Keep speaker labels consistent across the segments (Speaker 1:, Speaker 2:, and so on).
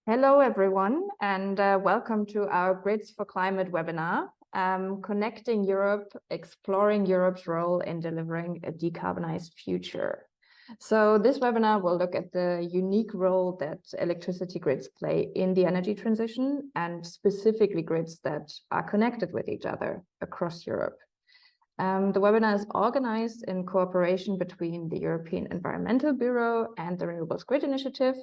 Speaker 1: Hello, everyone, and welcome to our Grids for Climate webinar, Connecting Europe, Exploring Europe's Role in Delivering a Decarbonized Future. So this webinar will look at the unique role that electricity grids play in the energy transition, and specifically grids that are connected with each other across Europe. The webinar is organized in cooperation between the European Environmental Bureau and the Renewables Grid Initiative,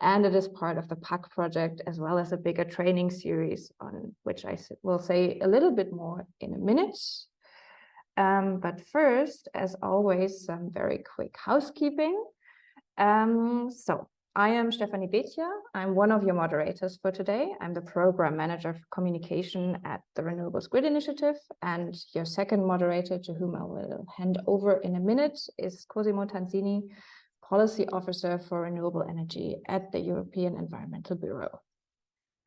Speaker 1: and it is part of the PAC project, as well as a bigger training series on which I will say a little bit more in a minute. But first, as always, some very quick housekeeping. So I am Stephanie Bätjer. I'm one of your moderators for today. I'm the program manager for communication at the Renewables Grid Initiative, and your second moderator, to whom I will hand over in a minute, is Cosimo Tansini, policy officer for renewable energy at the European Environmental Bureau.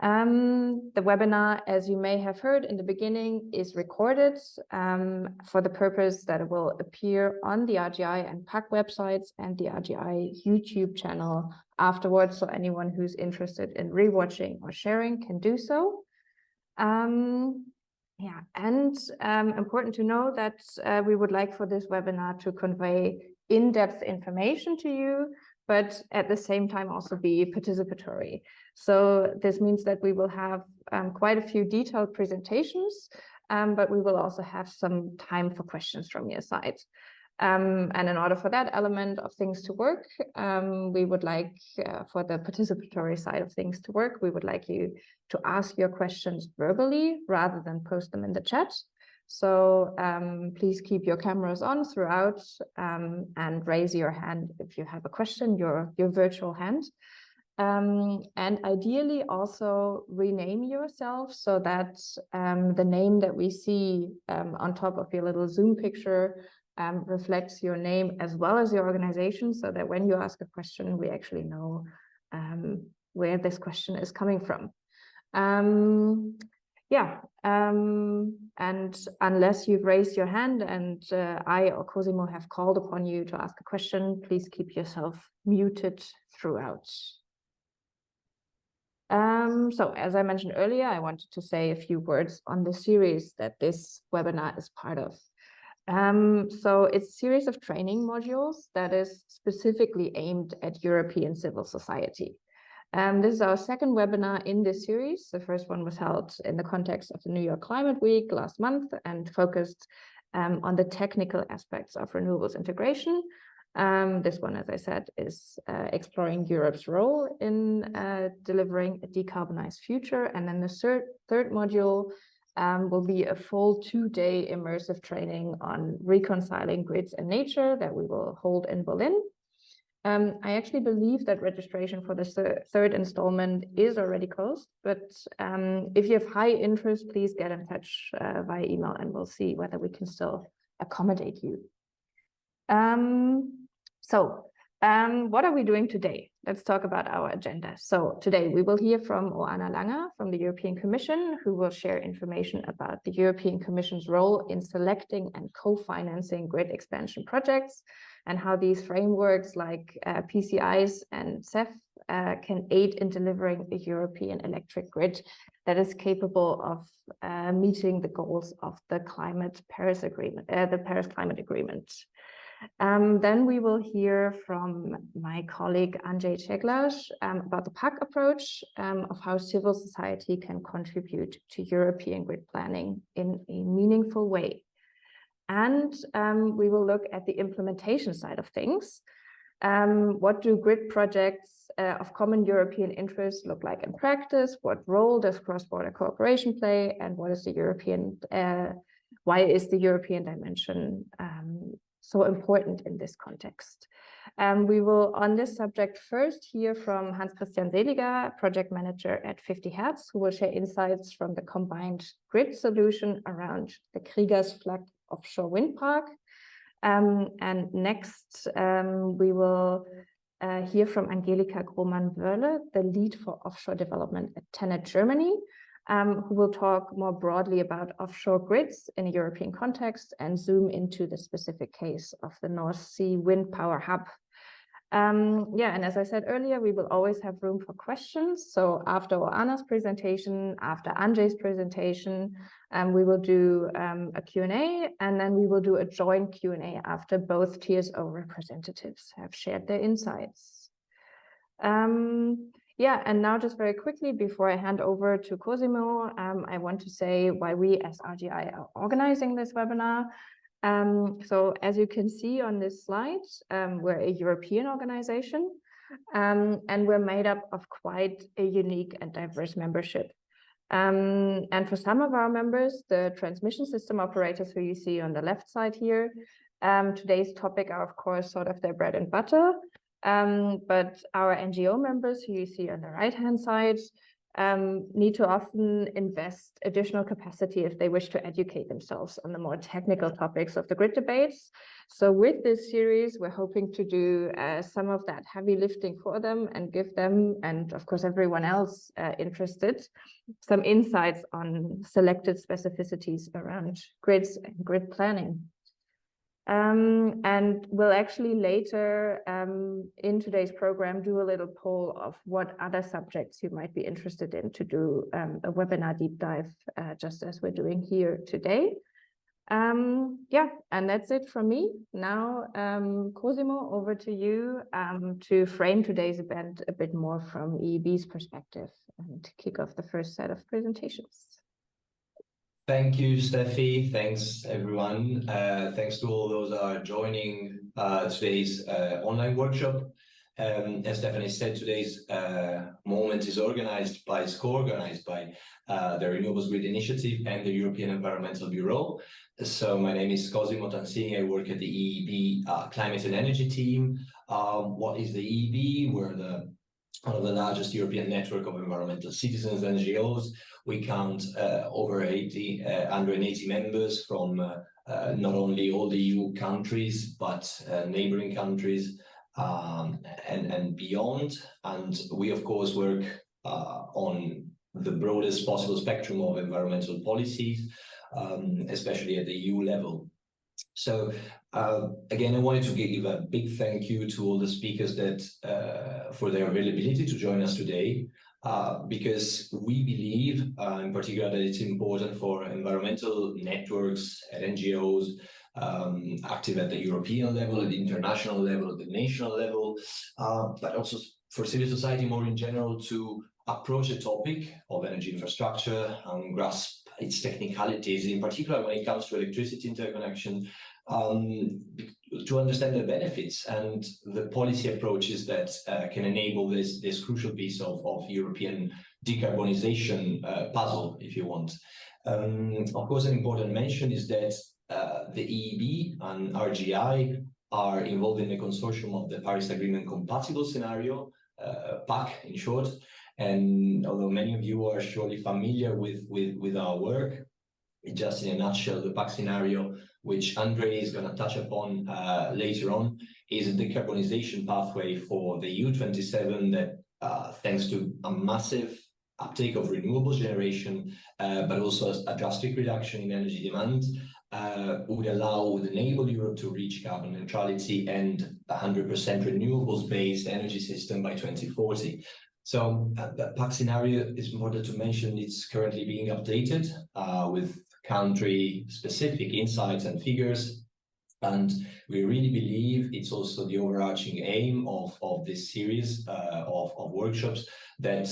Speaker 1: The webinar, as you may have heard in the beginning, is recorded for the purpose that it will appear on the RGI and PAC websites and the RGI YouTube channel afterwards, so anyone who's interested in rewatching or sharing can do so. Important to know that we would like for this webinar to convey in-depth information to you, but at the same time also be participatory. So this means that we will have quite a few detailed presentations, but we will also have some time for questions from your side. And in order for that element of things to work, we would like, for the participatory side of things to work, we would like you to ask your questions verbally rather than post them in the chat. So please keep your cameras on throughout and raise your hand if you have a question, your virtual hand. And ideally also rename yourself so that the name that we see on top of your little Zoom picture reflects your name as well as your organization, so that when you ask a question, we actually know where this question is coming from. And unless you've raised your hand and I or Cosimo have called upon you to ask a question, please keep yourself muted throughout. So as I mentioned earlier, I wanted to say a few words on the series that this webinar is part of. So it's a series of training modules that is specifically aimed at European civil society. This is our second webinar in this series. The first one was held in the context of the New York Climate Week last month and focused on the technical aspects of renewables integration. This one, as I said, is exploring Europe's role in delivering a decarbonized future. And then the third module will be a full 2-day immersive training on reconciling grids and nature that we will hold in Berlin. I actually believe that registration for this third installment is already closed, but if you have high interest, please get in touch via email and we'll see whether we can still accommodate you. What are we doing today? Let's talk about our agenda. So today we will hear from Oana Langa from the European Commission, who will share information about the European Commission's role in selecting and co-financing grid expansion projects and how these frameworks like PCIs and CEF can aid in delivering a European electric grid that is capable of meeting the goals of the Paris Climate Agreement. Then we will hear from my colleague Andrzej Ceglarz about the PAC approach of how civil society can contribute to European grid planning in a meaningful way. And we will look at the implementation side of things. What do grid projects of common European interest look like in practice? What role does cross-border cooperation play? And what is the why is the European dimension so important in this context? We will, on this subject, first hear from Hans-Christian Seliger, project manager at 50 Hertz, who will share insights from the combined grid solution around the Kriegers Flak offshore wind park. And next, we will hear from Angelika Grohmann-Wörle, the lead for offshore development at TenneT Germany, who will talk more broadly about offshore grids in a European context and zoom into the specific case of the North Sea Wind Power Hub. Yeah, and as I said earlier, we will always have room for questions. So after Oana's presentation, after Andrzej's presentation, we will do a Q&A, and then we will do a joint Q&A after both TSO representatives have shared their insights. Yeah, and now just very quickly, before I hand over to Cosimo, I want to say why we as RGI are organizing this webinar. So as you can see on this slide, we're a European organization, and we're made up of quite a unique and diverse membership. And for some of our members, the transmission system operators who you see on the left side here, today's topic are of course sort of their bread and butter. But our NGO members who you see on the right-hand side need to often invest additional capacity if they wish to educate themselves on the more technical topics of the grid debates. So with this series, we're hoping to do some of that heavy lifting for them and give them, and of course everyone else interested, some insights on selected specificities around grids and grid planning. And we'll actually later in today's program do a little poll of what other subjects you might be interested in to do a webinar deep dive, just as we're doing here today. Yeah, and that's it from me. Now, Cosimo, over to you to frame today's event a bit more from EEB's perspective and kick off the first set of presentations.
Speaker 2: Thank you, Steffi. Thanks, everyone. Thanks to all those that are joining today's online workshop. As Stephanie said, today's moment is co-organized by the Renewables Grid Initiative and the European Environmental Bureau. So my name is Cosimo Tansini. I work at the EEB Climate and Energy team. What is the EEB? We're one of the largest European network of environmental citizens NGOs. We count over 180 members from not only all the EU countries, but neighboring countries and beyond. And we, of course, work on the broadest possible spectrum of environmental policies, especially at the EU level. So again, I wanted to give a big thank you to all the speakers that for their availability to join us today, because we believe in particular that it's important for environmental networks and NGOs active at the European level, at the international level, at the national level, but also for civil society more in general to approach the topic of energy infrastructure and grasp its technicalities, in particular when it comes to electricity interconnection, to understand the benefits and the policy approaches that can enable this crucial piece of European decarbonization puzzle, if you want. Of course, an important mention is that the EEB and RGI are involved in a consortium of the Paris Agreement compatible scenario, PAC in short. And although many of you are surely familiar with our work, just in a nutshell, the PAC scenario, which Andrzej is going to touch upon later on, is a decarbonization pathway for the EU27 that, thanks to a massive uptake of renewable generation, but also a drastic reduction in energy demand, would enable Europe to reach carbon neutrality and 100% renewables-based energy system by 2040. So the PAC scenario is important to mention. It's currently being updated with country-specific insights and figures. And we really believe it's also the overarching aim of this series of workshops that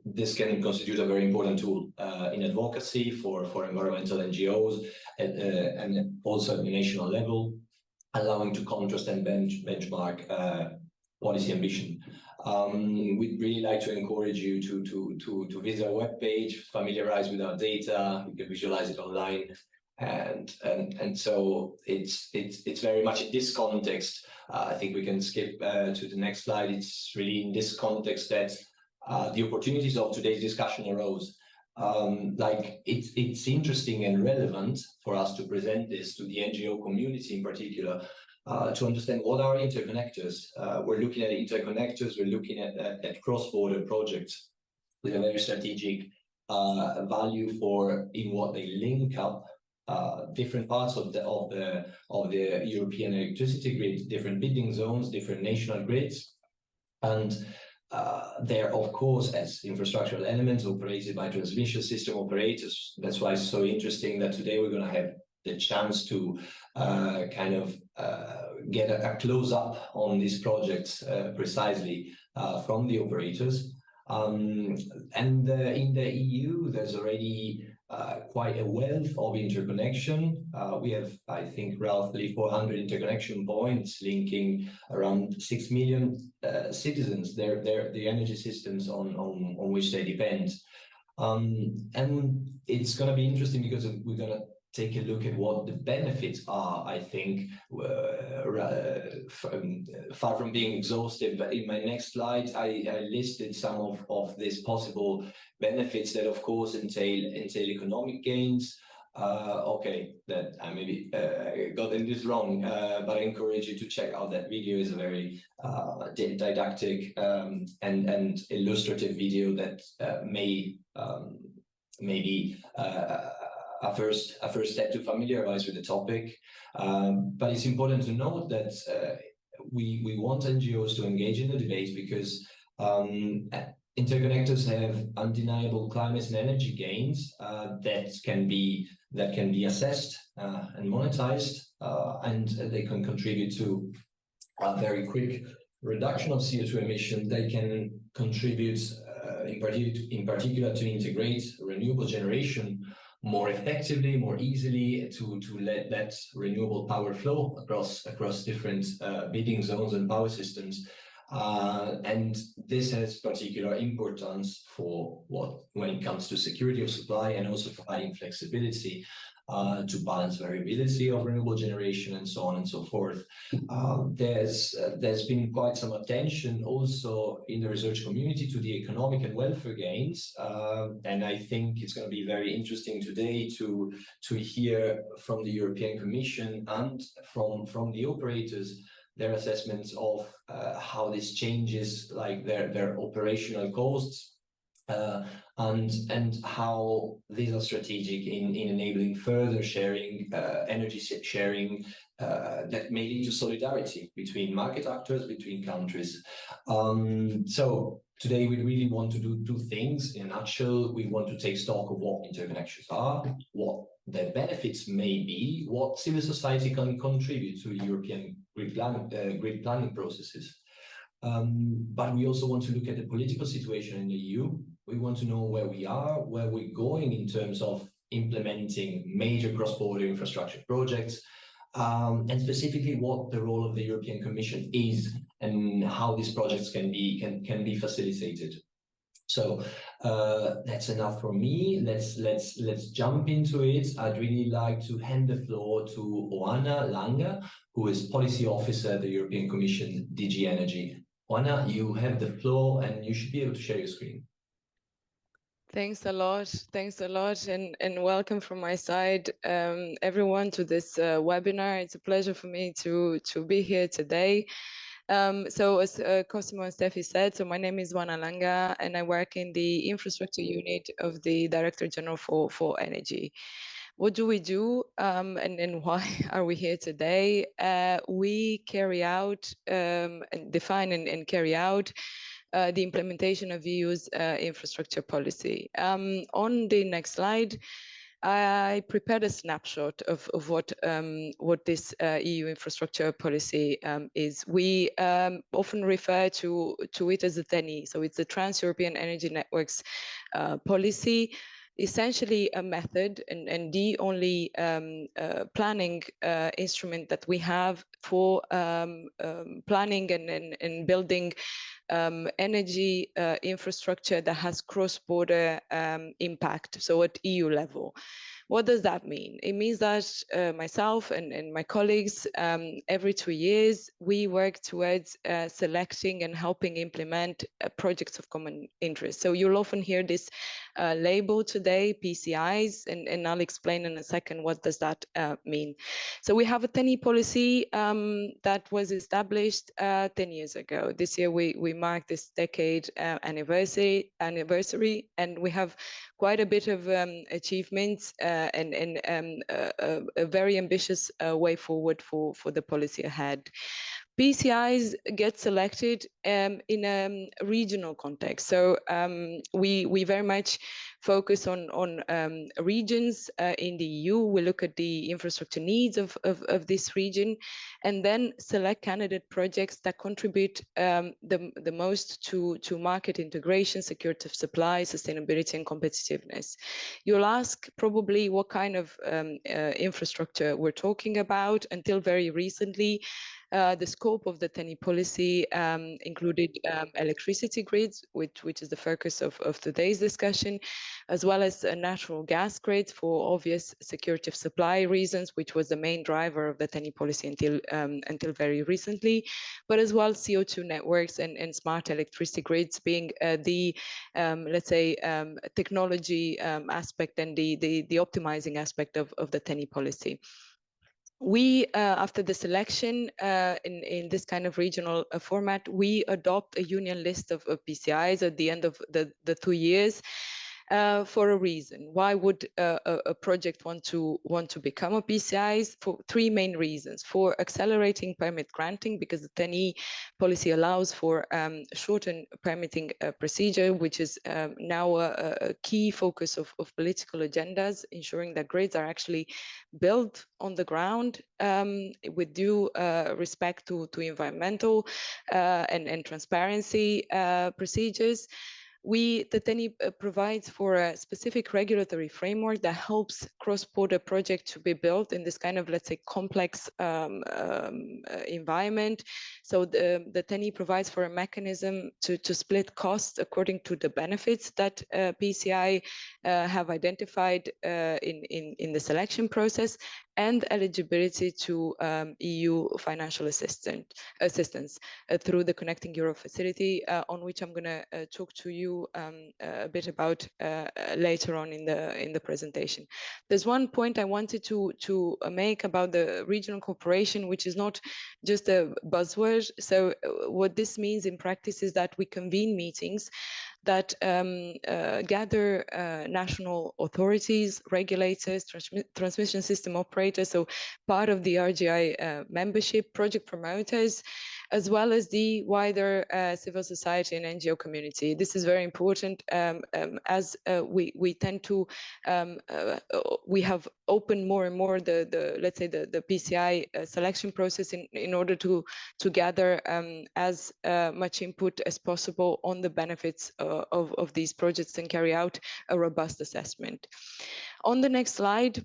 Speaker 2: this can constitute a very important tool in advocacy for environmental NGOs and also at the national level, allowing to contrast and benchmark policy ambition. We'd really like to encourage you to visit our webpage, familiarize with our data. You can visualize it online. And so it's very much in this context. I think we can skip to the next slide. It's really in this context that the opportunities of today's discussion arose. It's interesting and relevant for us to present this to the NGO community in particular, to understand what are interconnectors. We're looking at interconnectors. We're looking at cross-border projects with a very strategic value in what they link up different parts of the European electricity grid, different bidding zones, different national grids, and they're, of course, as infrastructural elements operated by transmission system operators. That's why it's so interesting that today we're going to have the chance to get a close up on these projects precisely from the operators. And in the EU, there's already quite a wealth of interconnection. We have, I think, roughly 400 interconnection points linking around 6 million citizens, the energy systems on which they depend. And it's going to be interesting because we're going to take a look at what the benefits are, I think, far from being exhaustive. But in my next slide, I listed some of these possible benefits that, of course, entail economic gains. Okay, that I maybe got this wrong, but I encourage you to check out that video. It's a very didactic and illustrative video that may be a first step to familiarize with the topic. But it's important to note that we want NGOs to engage in the debate because interconnectors have undeniable climate and energy gains that can be assessed and monetized, and they can contribute to a very quick reduction of CO2 emission. They can contribute in particular to integrate renewable generation more effectively, more easily, to let that renewable power flow across different bidding zones and power systems. And this has particular importance for when it comes to security of supply and also providing flexibility to balance variability of renewable generation and so on and so forth. There's been quite some attention also in the research community to the economic and welfare gains, and I think it's going to be very interesting today to hear from the European Commission and from the operators their assessments of how this changes like their operational costs. And how these are strategic in enabling further sharing, energy sharing that may lead to solidarity between market actors, between countries. So today we really want to do two things. In a nutshell, we want to take stock of what interconnections are, what their benefits may be, what civil society can contribute to European grid planning processes. But we also want to look at the political situation in the EU. We want to know where we are, where we're going in terms of implementing major cross-border infrastructure projects, and specifically what the role of the European Commission is and how these projects can be facilitated. So that's enough for me. Let's jump into it. I'd really like to hand the floor to Oana Langa, who is Policy Officer at the European Commission, DG Energy. Oana, you have the floor and you should be able to share your screen.
Speaker 3: Thanks a lot, and welcome from my side, everyone, to this webinar. It's a pleasure for me to be here today. So as Cosimo and Steffi said, so my name is Oana Langa, and I work in the infrastructure unit of the Directorate General for Energy. What do we do, and why are we here today? We carry out, and define and carry out the implementation of EU's infrastructure policy. On the next slide, I prepared a snapshot of what this EU infrastructure policy is. We often refer to it as the TenneT, so it's the Trans-European Energy Networks policy. Essentially a method and the only planning instrument that we have for planning and building energy infrastructure that has cross-border impact, so at EU level. What does that mean? It means that myself and my colleagues, every 2 years, we work towards selecting and helping implement projects of common interest. So you'll often hear this label today, PCIs, and I'll explain in a second what does that mean. So we have a TenneT policy that was established 10 years ago. This year we mark this decade anniversary, and we have quite a bit of achievements and a very ambitious way forward for the policy ahead. PCIs get selected in a regional context. So we very much focus on regions in the EU. We look at the infrastructure needs of this region, and then select candidate projects that contribute the most to market integration, security of supply, sustainability, and competitiveness. You'll ask probably what kind of infrastructure we're talking about. Until very recently, the scope of the TenneT policy included electricity grids, which is the focus of today's discussion, as well as natural gas grids for obvious security of supply reasons, which was the main driver of the TenneT policy until very recently, but as well CO2 networks and smart electricity grids being the let's say technology aspect and the optimizing aspect of the TenneT policy. We, after the selection in this kind of regional format, we adopt a union list of PCIs at the end of the 2 years for a reason. Why would a project want to become a PCI? For 3 main reasons. For accelerating permit granting, because the TenneT policy allows for shortened permitting procedure, which is now a key focus of political agendas, ensuring that grids are actually built on the ground with due respect to environmental and transparency procedures. The TenneT provides for a specific regulatory framework that helps cross-border projects to be built in this kind of, let's say, complex environment. So the TenneT provides for a mechanism to split costs according to the benefits that PCI have identified in the selection process, and eligibility to EU financial assistance through the Connecting Europe facility, on which I'm going to talk to you a bit about later on in the presentation. There's one point I wanted to make about the regional cooperation, which is not just a buzzword. So what this means in practice is that we convene meetings that gather national authorities, regulators, transmission system operators, so part of the RGI membership, project promoters, as well as the wider civil society and NGO community. This is very important as we tend to, we have opened more and more let's say the PCI selection process in order to gather as much input as possible on the benefits of these projects and carry out a robust assessment. On the next slide,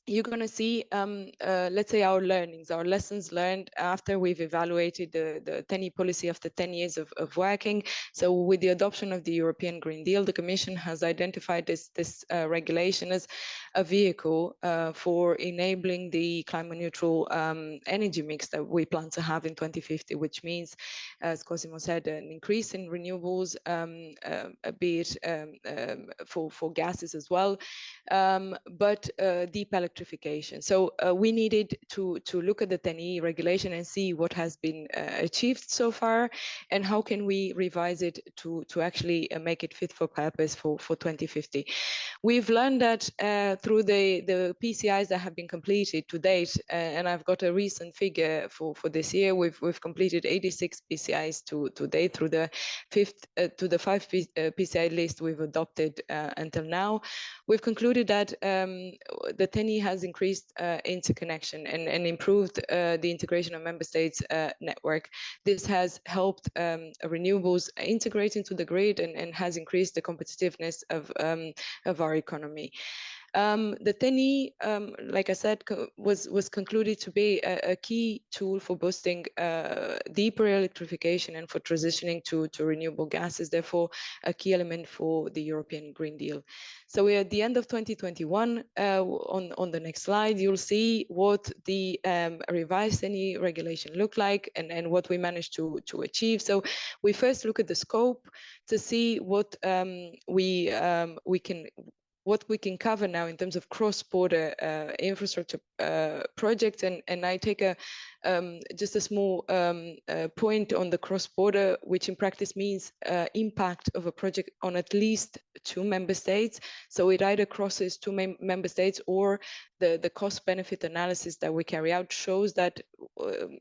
Speaker 3: you're going to see, let's say, our learnings, our lessons learned after we've evaluated the TenneT policy after 10 years of working. So with the adoption of the European Green Deal, the Commission has identified this regulation as a vehicle for enabling the climate neutral energy mix that we plan to have in 2050, which means, as Cosimo said, an increase in renewables, be it for gases as well, but deep electrification. So we needed to look at the TenneT regulation and see what has been achieved so far, and how can we revise it to actually make it fit for purpose for 2050. We've learned that through the PCIs that have been completed to date, and I've got a recent figure for this year. We've completed 86 PCIs to date through the 5 PCI list we've adopted until now. We've concluded that the TenneT has increased interconnection and improved the integration of member states' network. This has helped renewables integrate into the grid and has increased the competitiveness of our economy. The TenneT, like I said, was concluded to be a key tool for boosting deeper electrification and for transitioning to renewable gases, therefore a key element for the European Green Deal. So we're at the end of 2021. On the next slide, you'll see what the revised TenneT regulation looked like and what we managed to achieve. So we first look at the scope to see what we can what we can cover now in terms of cross-border infrastructure projects, and I take just a small point on the cross-border, which in practice means impact of a project on at least 2 member states. So it either crosses 2 member states, or the cost-benefit analysis that we carry out shows that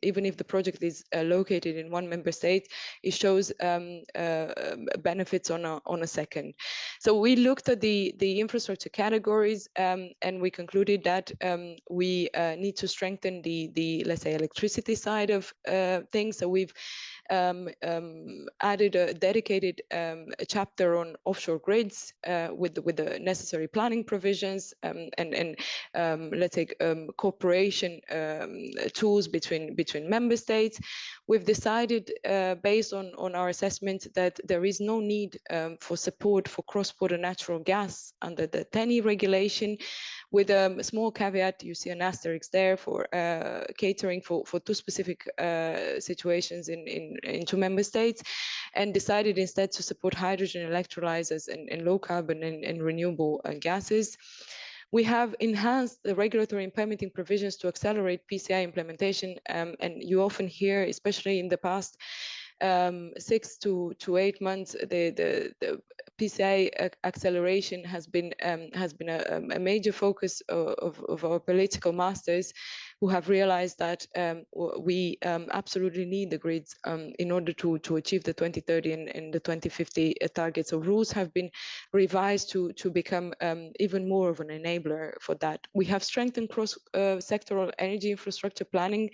Speaker 3: even if the project is located in 1 member state, it shows benefits on a second. So we looked at the infrastructure categories, and we concluded that we need to strengthen the let's say electricity side of things. So we've added a dedicated chapter on offshore grids with the necessary planning provisions and let's say cooperation tools between member states. We've decided based on our assessment that there is no need for support for cross-border natural gas under the TenneT regulation, with a small caveat. You see an asterisk there for catering for 2 specific situations in 2 member states, and decided instead to support hydrogen electrolyzers and low carbon and renewable gases. We have enhanced the regulatory and permitting provisions to accelerate PCI implementation, and you often hear, especially in the past 6 to 8 months, the PCI acceleration has been a major focus of our political masters, who have realized that we absolutely need the grids in order to achieve the 2030 and the 2050 targets. So rules have been revised to become even more of an enabler for that. We have strengthened cross-sectoral energy infrastructure planning,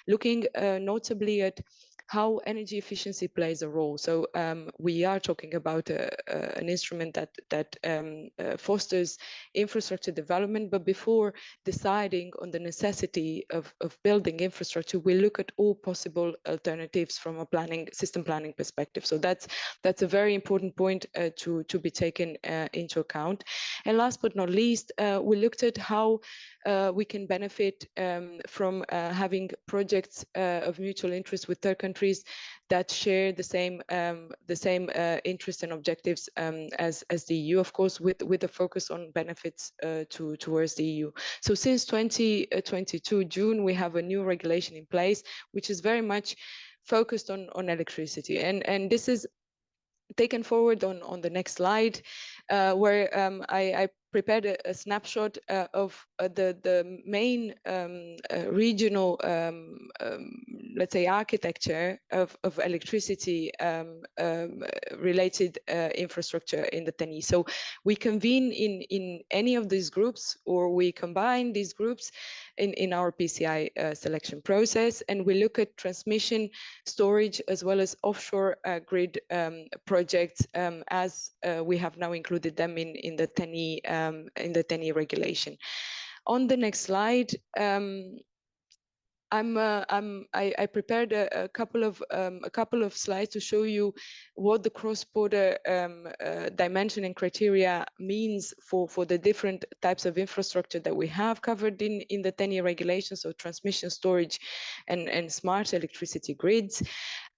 Speaker 3: looking notably at how energy efficiency plays a role. So we are talking about an instrument that fosters infrastructure development, but before deciding on the necessity of building infrastructure, we look at all possible alternatives from a system planning perspective. So that's a very important point to be taken into account. And last but not least, we looked at how we can benefit from having projects of mutual interest with third countries that share the same interests and objectives as the EU, of course, with a focus on benefits towards the EU. So since 2022 June, we have a new regulation in place, which is very much focused on electricity, and this is taken forward on the next slide, where I prepared a snapshot of the main regional, let's say, architecture of electricity related infrastructure in the TenneT. So we convene in any of these groups, or we combine these groups in our PCI selection process, and we look at transmission, storage, as well as offshore grid projects, as we have now included them in the TenneT regulation. On the next slide, I prepared a couple of slides to show you what the cross-border dimension and criteria means for the different types of infrastructure that we have covered in the TenneT regulation, so transmission, storage, and smart electricity grids.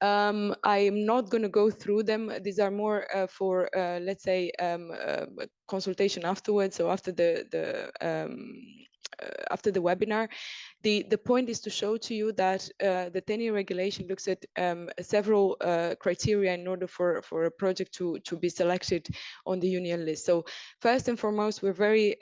Speaker 3: I am not going to go through them. These are more for, let's say, consultation afterwards, so after the webinar. The point is to show to you that the TenneT regulation looks at several criteria in order for a project to be selected on the union list. So first and foremost, we're very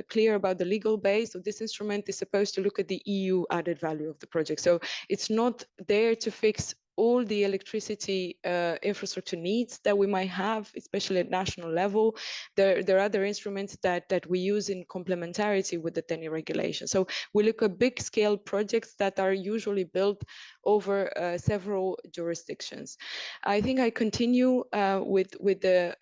Speaker 3: clear about the legal base. So this instrument is supposed to look at the EU added value of the project. So it's not there to fix all the electricity infrastructure needs that we might have, especially at national level. There are other instruments that we use in complementarity with the TenneT regulation. So we look at big scale projects that are usually built over several jurisdictions. I think I continue with the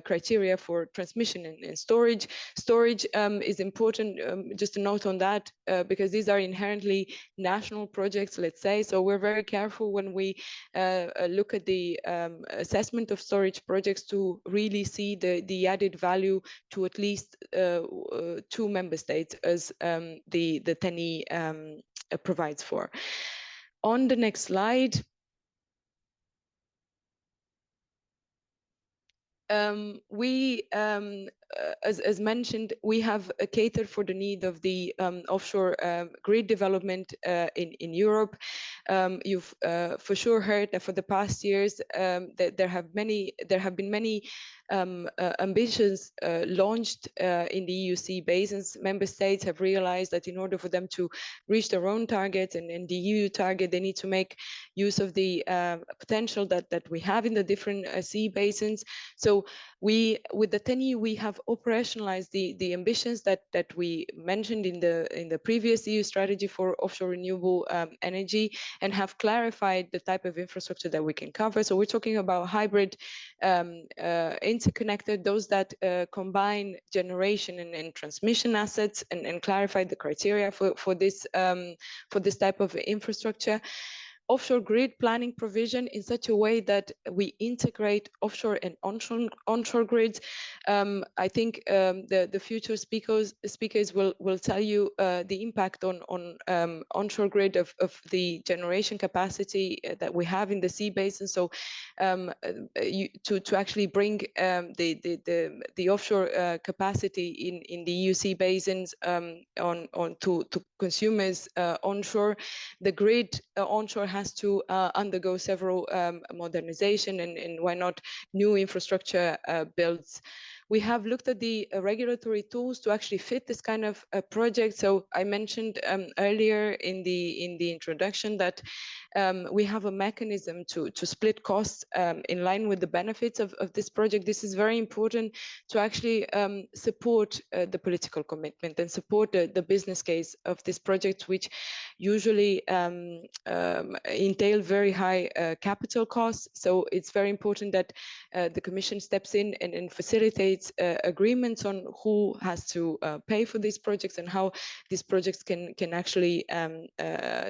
Speaker 3: criteria for transmission and storage. Storage is important, just a note on that, because these are inherently national projects, let's say. So we're very careful when we look at the assessment of storage projects to really see the added value to at least 2 member states, as the TenneT provides for. On the next slide, As mentioned, we have catered for the need of the offshore grid development in Europe. You've for sure heard that for the past years that there have been many ambitions launched in the EU sea basins. Member states have realized that in order for them to reach their own targets and the EU target, they need to make use of the potential that we have in the different sea basins. So with the TenneT, we have operationalized the ambitions that we mentioned in the previous EU strategy for offshore renewable energy, and have clarified the type of infrastructure that we can cover. So we're talking about hybrid interconnected, those that combine generation and transmission assets, and clarify the criteria for this type of infrastructure. Offshore grid planning provision in such a way that we integrate offshore and onshore grids. I think the future speakers will tell you the impact on onshore grid of the generation capacity that we have in the sea basin. So to actually bring the offshore capacity in the EU sea basins on to consumers onshore, the grid onshore has to undergo several modernization and why not new infrastructure builds. We have looked at the regulatory tools to actually fit this kind of project. So I mentioned earlier in the introduction that we have a mechanism to split costs in line with the benefits of this project. This is very important to actually support the political commitment and support the business case of this project, which usually entail very high capital costs. So it's very important that the Commission steps in and facilitates agreements on who has to pay for these projects and how these projects can actually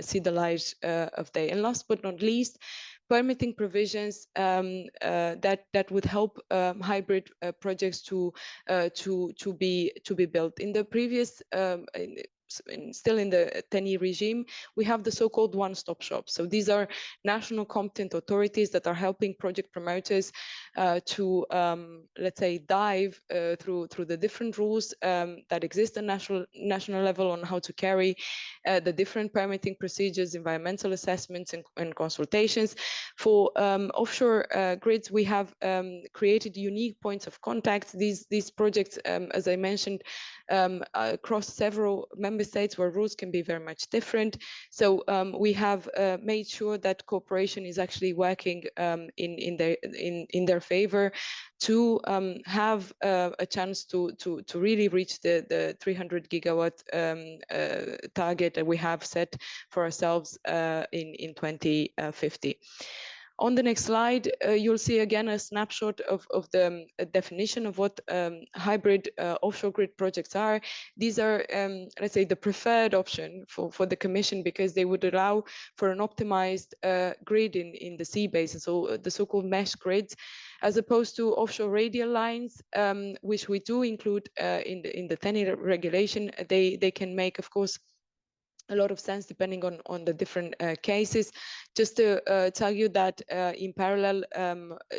Speaker 3: see the light of day. And last but not least, permitting provisions that would help hybrid projects to be built. In the previous still in the TenneT regime, we have the so-called one-stop shop. So these are national competent authorities that are helping project promoters to, let's say, dive through the different rules that exist at national level on how to carry the different permitting procedures, environmental assessments, and consultations. For offshore grids, we have created unique points of contact. These projects, as I mentioned, across several member states where rules can be very much different. So we have made sure that cooperation is actually working in their favor to have a chance to really reach the 300 gigawatt target that we have set for ourselves in 2050. On the next slide, you'll see again a snapshot of the definition of what hybrid offshore grid projects are. These are, let's say, the preferred option for the Commission, because they would allow for an optimized grid in the sea basin, so the so-called mesh grids, as opposed to offshore radial lines, which we do include in the TenneT regulation. They can make, of course, a lot of sense depending on the different cases. Just to tell you that in parallel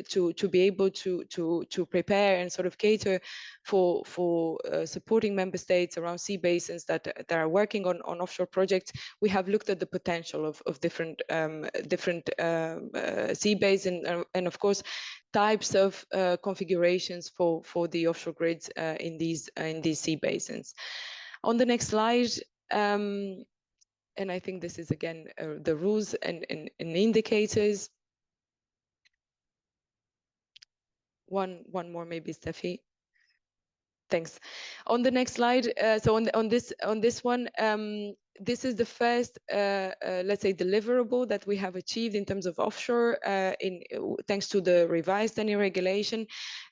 Speaker 3: to be able to prepare and sort of cater for supporting member states around sea basins that are working on offshore projects, we have looked at the potential of different sea basins and of course types of configurations for the offshore grids in these sea basins. On the next slide. And I think this is again the rules and indicators. One more maybe, Steffi. Thanks. On the next slide, so on this one, this is the first, let's say, deliverable that we have achieved in terms of offshore, thanks to the revised TenneT regulation.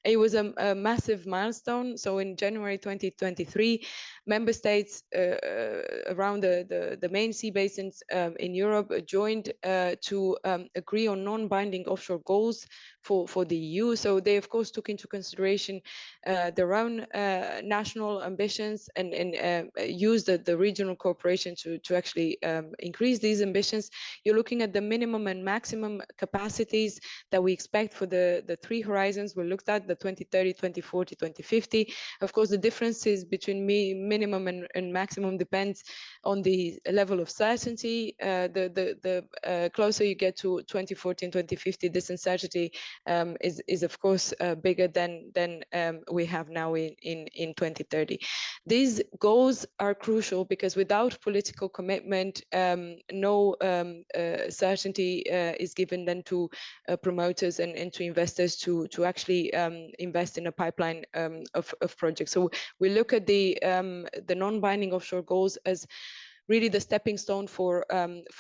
Speaker 3: It was a massive milestone. So in January 2023, member states around the main sea basins in Europe joined to agree on non-binding offshore goals for the EU. So they, of course, took into consideration their own national ambitions and used the regional cooperation ambition to actually increase these ambitions, you're looking at the minimum and maximum capacities that we expect for the three horizons we looked at, the 2030, 2040, 2050. Of course, the differences between minimum and maximum depends on the level of certainty. The closer you get to 2040 and 2050, this uncertainty is of course bigger than we have now in 2030. These goals are crucial because without political commitment, no certainty is given then to promoters and to investors to actually invest in a pipeline of projects. So we look at the non-binding offshore goals as really the stepping stone for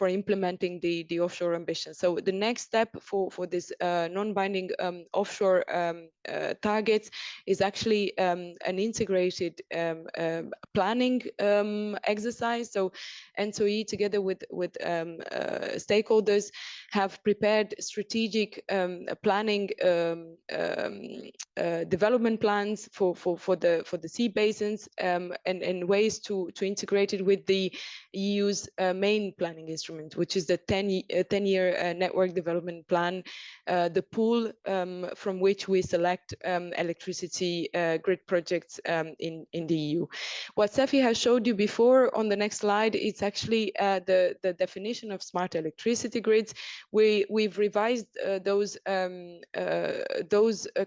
Speaker 3: implementing the offshore ambition. So the next step for this non-binding offshore targets is actually an integrated planning exercise. So ENTSO-E together with stakeholders have prepared strategic planning development plans for the sea basins and ways to integrate it with the EU's main planning instrument, which is the 10-year network development plan, the pool from which we select electricity grid projects in the EU. What Steffi has showed you before on the next slide, it's actually the definition of smart electricity grids. We've revised those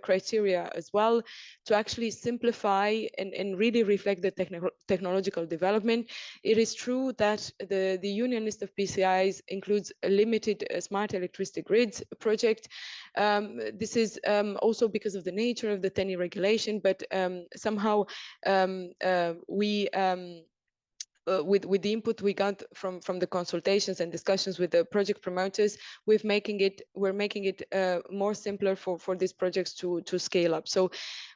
Speaker 3: criteria as well to actually simplify and really reflect the technological development. It is true that the Union list of PCIs includes a limited smart electricity grids project. This is also because of the nature of the TenneT regulation, but somehow with the input we got from the consultations and discussions with the project promoters, we're making it more simpler for these projects to scale up. So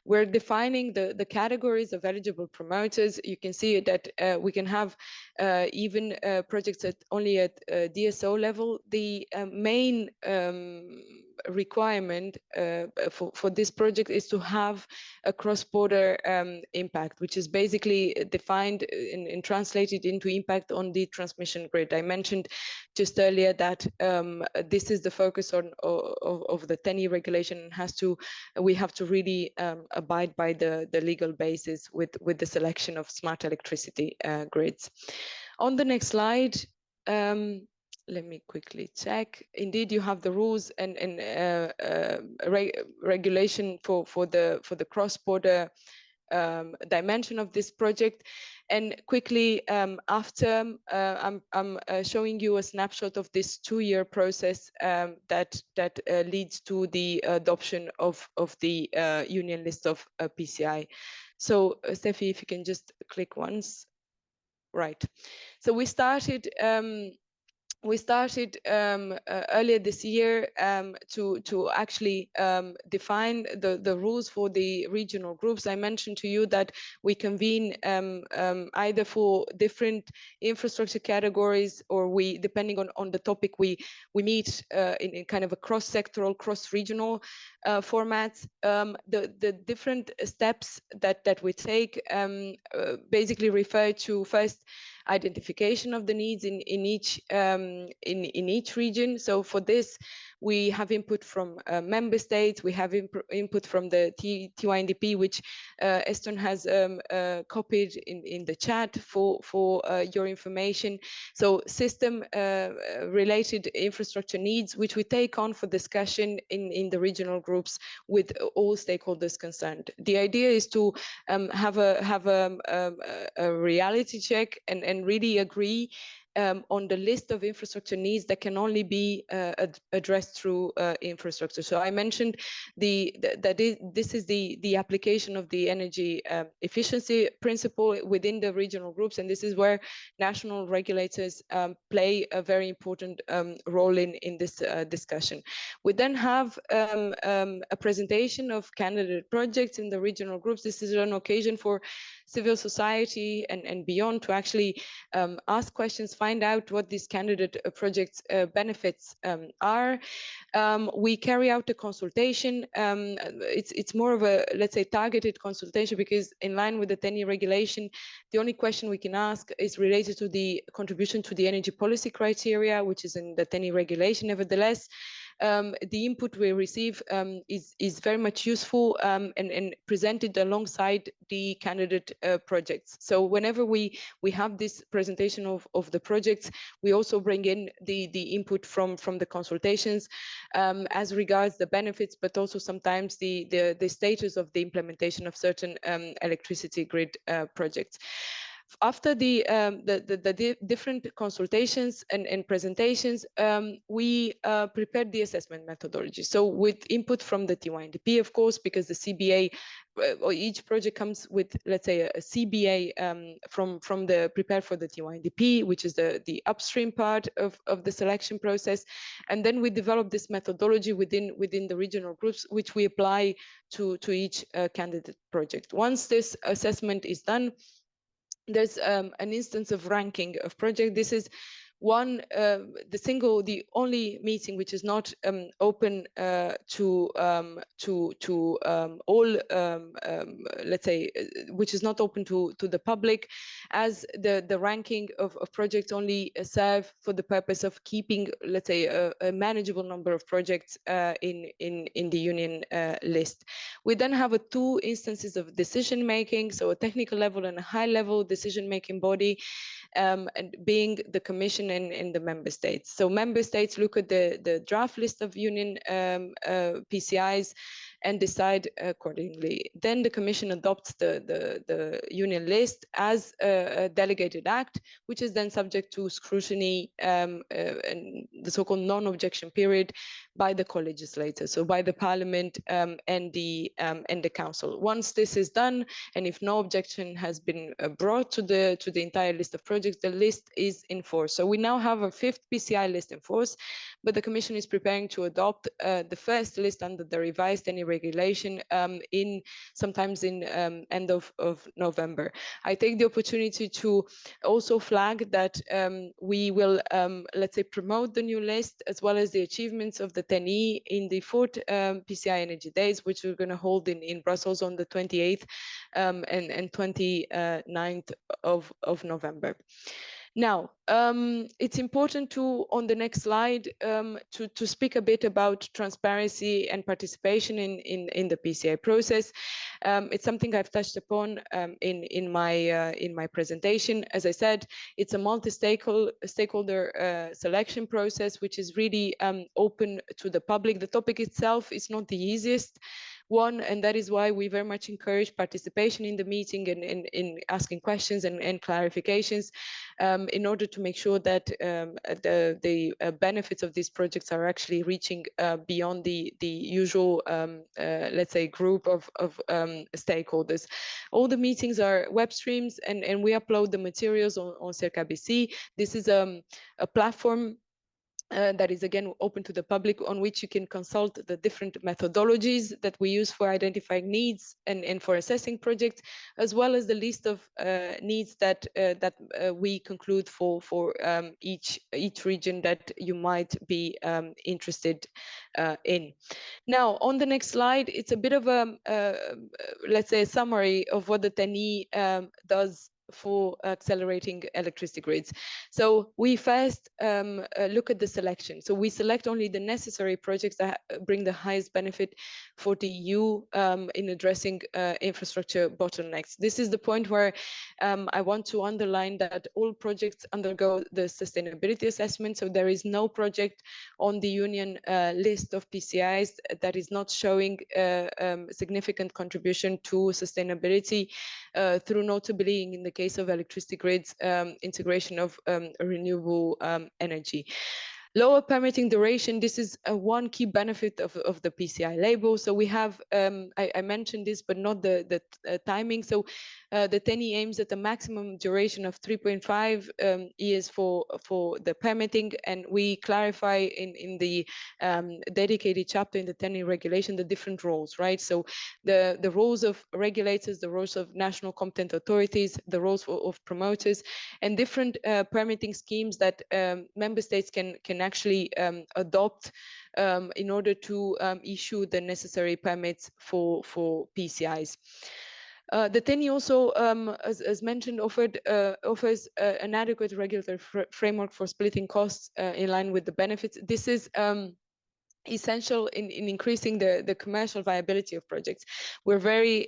Speaker 3: we're defining the categories of eligible promoters. You can see that we can have even projects only at DSO level. The main requirement for this project is to have a cross-border impact, which is basically defined and translated into impact on the transmission grid. I mentioned just earlier that this is the focus of the TenneT regulation. We have to really abide by the legal basis with the selection of smart electricity grids. On the next slide, let me quickly check. Indeed, you have the rules and regulation for the cross-border dimension of this project. And quickly after, I'm showing you a snapshot of this 2-year process that leads to the adoption of the Union list of PCI. So Steffi, if you can just click once. Right. So we started earlier this year to actually define the rules for the regional groups. I mentioned to you that we convene either for different infrastructure categories, or we, depending on the topic, we meet in kind of a cross-sectoral, cross-regional format. The different steps that we take basically refer to, first, identification of the needs in each region. So for this, we have input from member states. We have input from the TYNDP, which Eston has copied in the chat for your information. So system related infrastructure needs, which we take on for discussion in the regional groups with all stakeholders concerned. The idea is to have a reality check and really agree on the list of infrastructure needs that can only be addressed through infrastructure. So I mentioned this is the application of the energy efficiency principle within the regional groups, and this is where national regulators play a very important role in this discussion. We then have a presentation of candidate projects in the regional groups. This is an occasion for civil society and beyond to actually ask questions find out what these candidate projects benefits are. We carry out a consultation. It's more of a, let's say, targeted consultation, because in line with the TenneT regulation, the only question we can ask is related to the contribution to the energy policy criteria, which is in the TenneT regulation. Nevertheless, the input we receive is very much useful and presented alongside the candidate projects. So whenever we have this presentation of the projects, we also bring in the input from the consultations as regards the benefits, but also sometimes the status of the implementation of certain electricity grid projects. After the different consultations and presentations, we prepared the assessment methodology. So with input from the TYNDP, of course, because the CBA, or each project comes with, let's say, a CBA from the prepared for the TYNDP, which is the upstream part of the selection process. And then we develop this methodology within the regional groups, which we apply to each candidate project. Once this assessment is done, there's an instance of ranking of project. This is the only meeting which is not open to all, let's say, which is not open to the public, as the ranking of projects only serve for the purpose of keeping, let's say, a manageable number of projects in the union list. We then have two instances of decision making, so a technical level and a high level decision making body, and being the Commission and the member states. So member states look at the draft list of union PCIs and decide accordingly. Then the Commission adopts the union list as a delegated act, which is then subject to scrutiny and the so-called non-objection period by the co-legislator, so by the Parliament and the Council. Once this is done, and if no objection has been brought to the entire list of projects, the list is in force. So we now have a 5th PCI list in force, but the Commission is preparing to adopt the first list under the revised TenneT regulation sometimes in end of November. I take the opportunity to also flag that we will, let's say, promote the new list as well as the achievements of the TenneT in the 4th PCI Energy Days, which we're going to hold in Brussels on the 28th and 29th of November. Now, it's important to, on the next slide, to speak a bit about transparency and participation in the PCI process. It's something I've touched upon in my presentation. As I said, it's a multi-stakeholder selection process, which is really open to the public. The topic itself is not the easiest one, and that is why we very much encourage participation in the meeting and in asking questions and clarifications in order to make sure that the benefits of these projects are actually reaching beyond the usual, let's say, group of stakeholders. All the meetings are web streams, and we upload the materials on CERCABC. This is a platform that is again open to the public, on which you can consult the different methodologies that we use for identifying needs and for assessing projects, as well as the list of needs that we conclude for each region that you might be interested in. Now, on the next slide, it's a bit of a let's say a summary of what the TenneT does for accelerating electricity grids. So we first look at the selection. So we select only the necessary projects that bring the highest benefit for the EU in addressing infrastructure bottlenecks. This is the point where I want to underline that all projects undergo the sustainability assessment. So there is no project on the union list of PCIs that is not showing significant contribution to sustainability through, notably in the case of electricity grids, integration of renewable energy. Lower permitting duration, this is one key benefit of the PCI label. So we have, I mentioned this, but not the timing. So the TenneT aims at a maximum duration of 3.5 years for the permitting, and we clarify in the dedicated chapter in the TenneT regulation the different roles, right? So the roles of regulators, the roles of national competent authorities, the roles of promoters, and different permitting schemes that member states can actually adopt in order to issue the necessary permits for PCIs. The TenneT also, as mentioned, offers an adequate regulatory framework for splitting costs in line with the benefits. This is essential in increasing the commercial viability of projects. We're very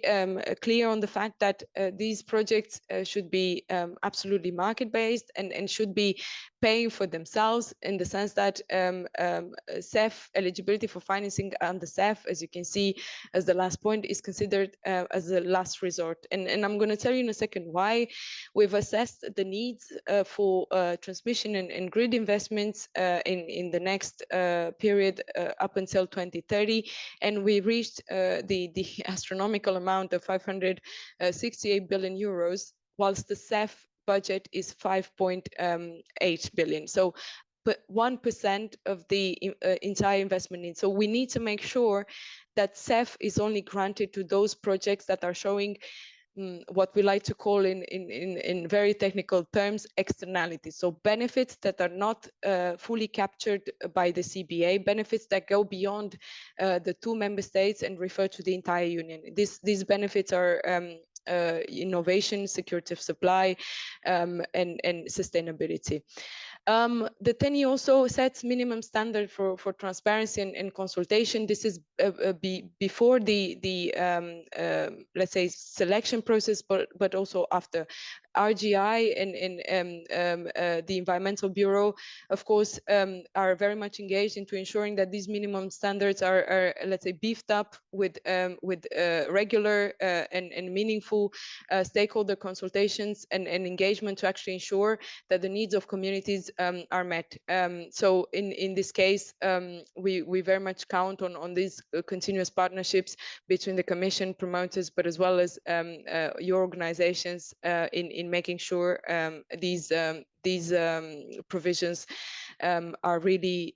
Speaker 3: clear on the fact that these projects should be absolutely market-based and should be paying for themselves, in the sense that CEF eligibility for financing under CEF, as you can see as the last point, is considered as a last resort. And I'm going to tell you in a second why. We've assessed the needs for transmission and grid investments in the next period up until 2030, and we reached the astronomical amount of 568 billion euros, whilst the CEF budget is 5.8 billion. So, but 1% of the entire investment need. So we need to make sure that CEF is only granted to those projects that are showing what we like to call in very technical terms externalities. So benefits that are not fully captured by the CBA, benefits that go beyond the 2 member states and refer to the entire union. These benefits are innovation, security of supply, and sustainability. The TenneT also sets minimum standard for transparency and consultation. This is before the let's say selection process, but also after. RGI and the Environmental Bureau, of course, are very much engaged into ensuring that these minimum standards are let's say, beefed up with regular and meaningful stakeholder consultations and engagement to actually ensure that the needs of communities are met. So in this case, we very much count on these continuous partnerships between the Commission, promoters, but as well as your organizations in making sure these provisions are really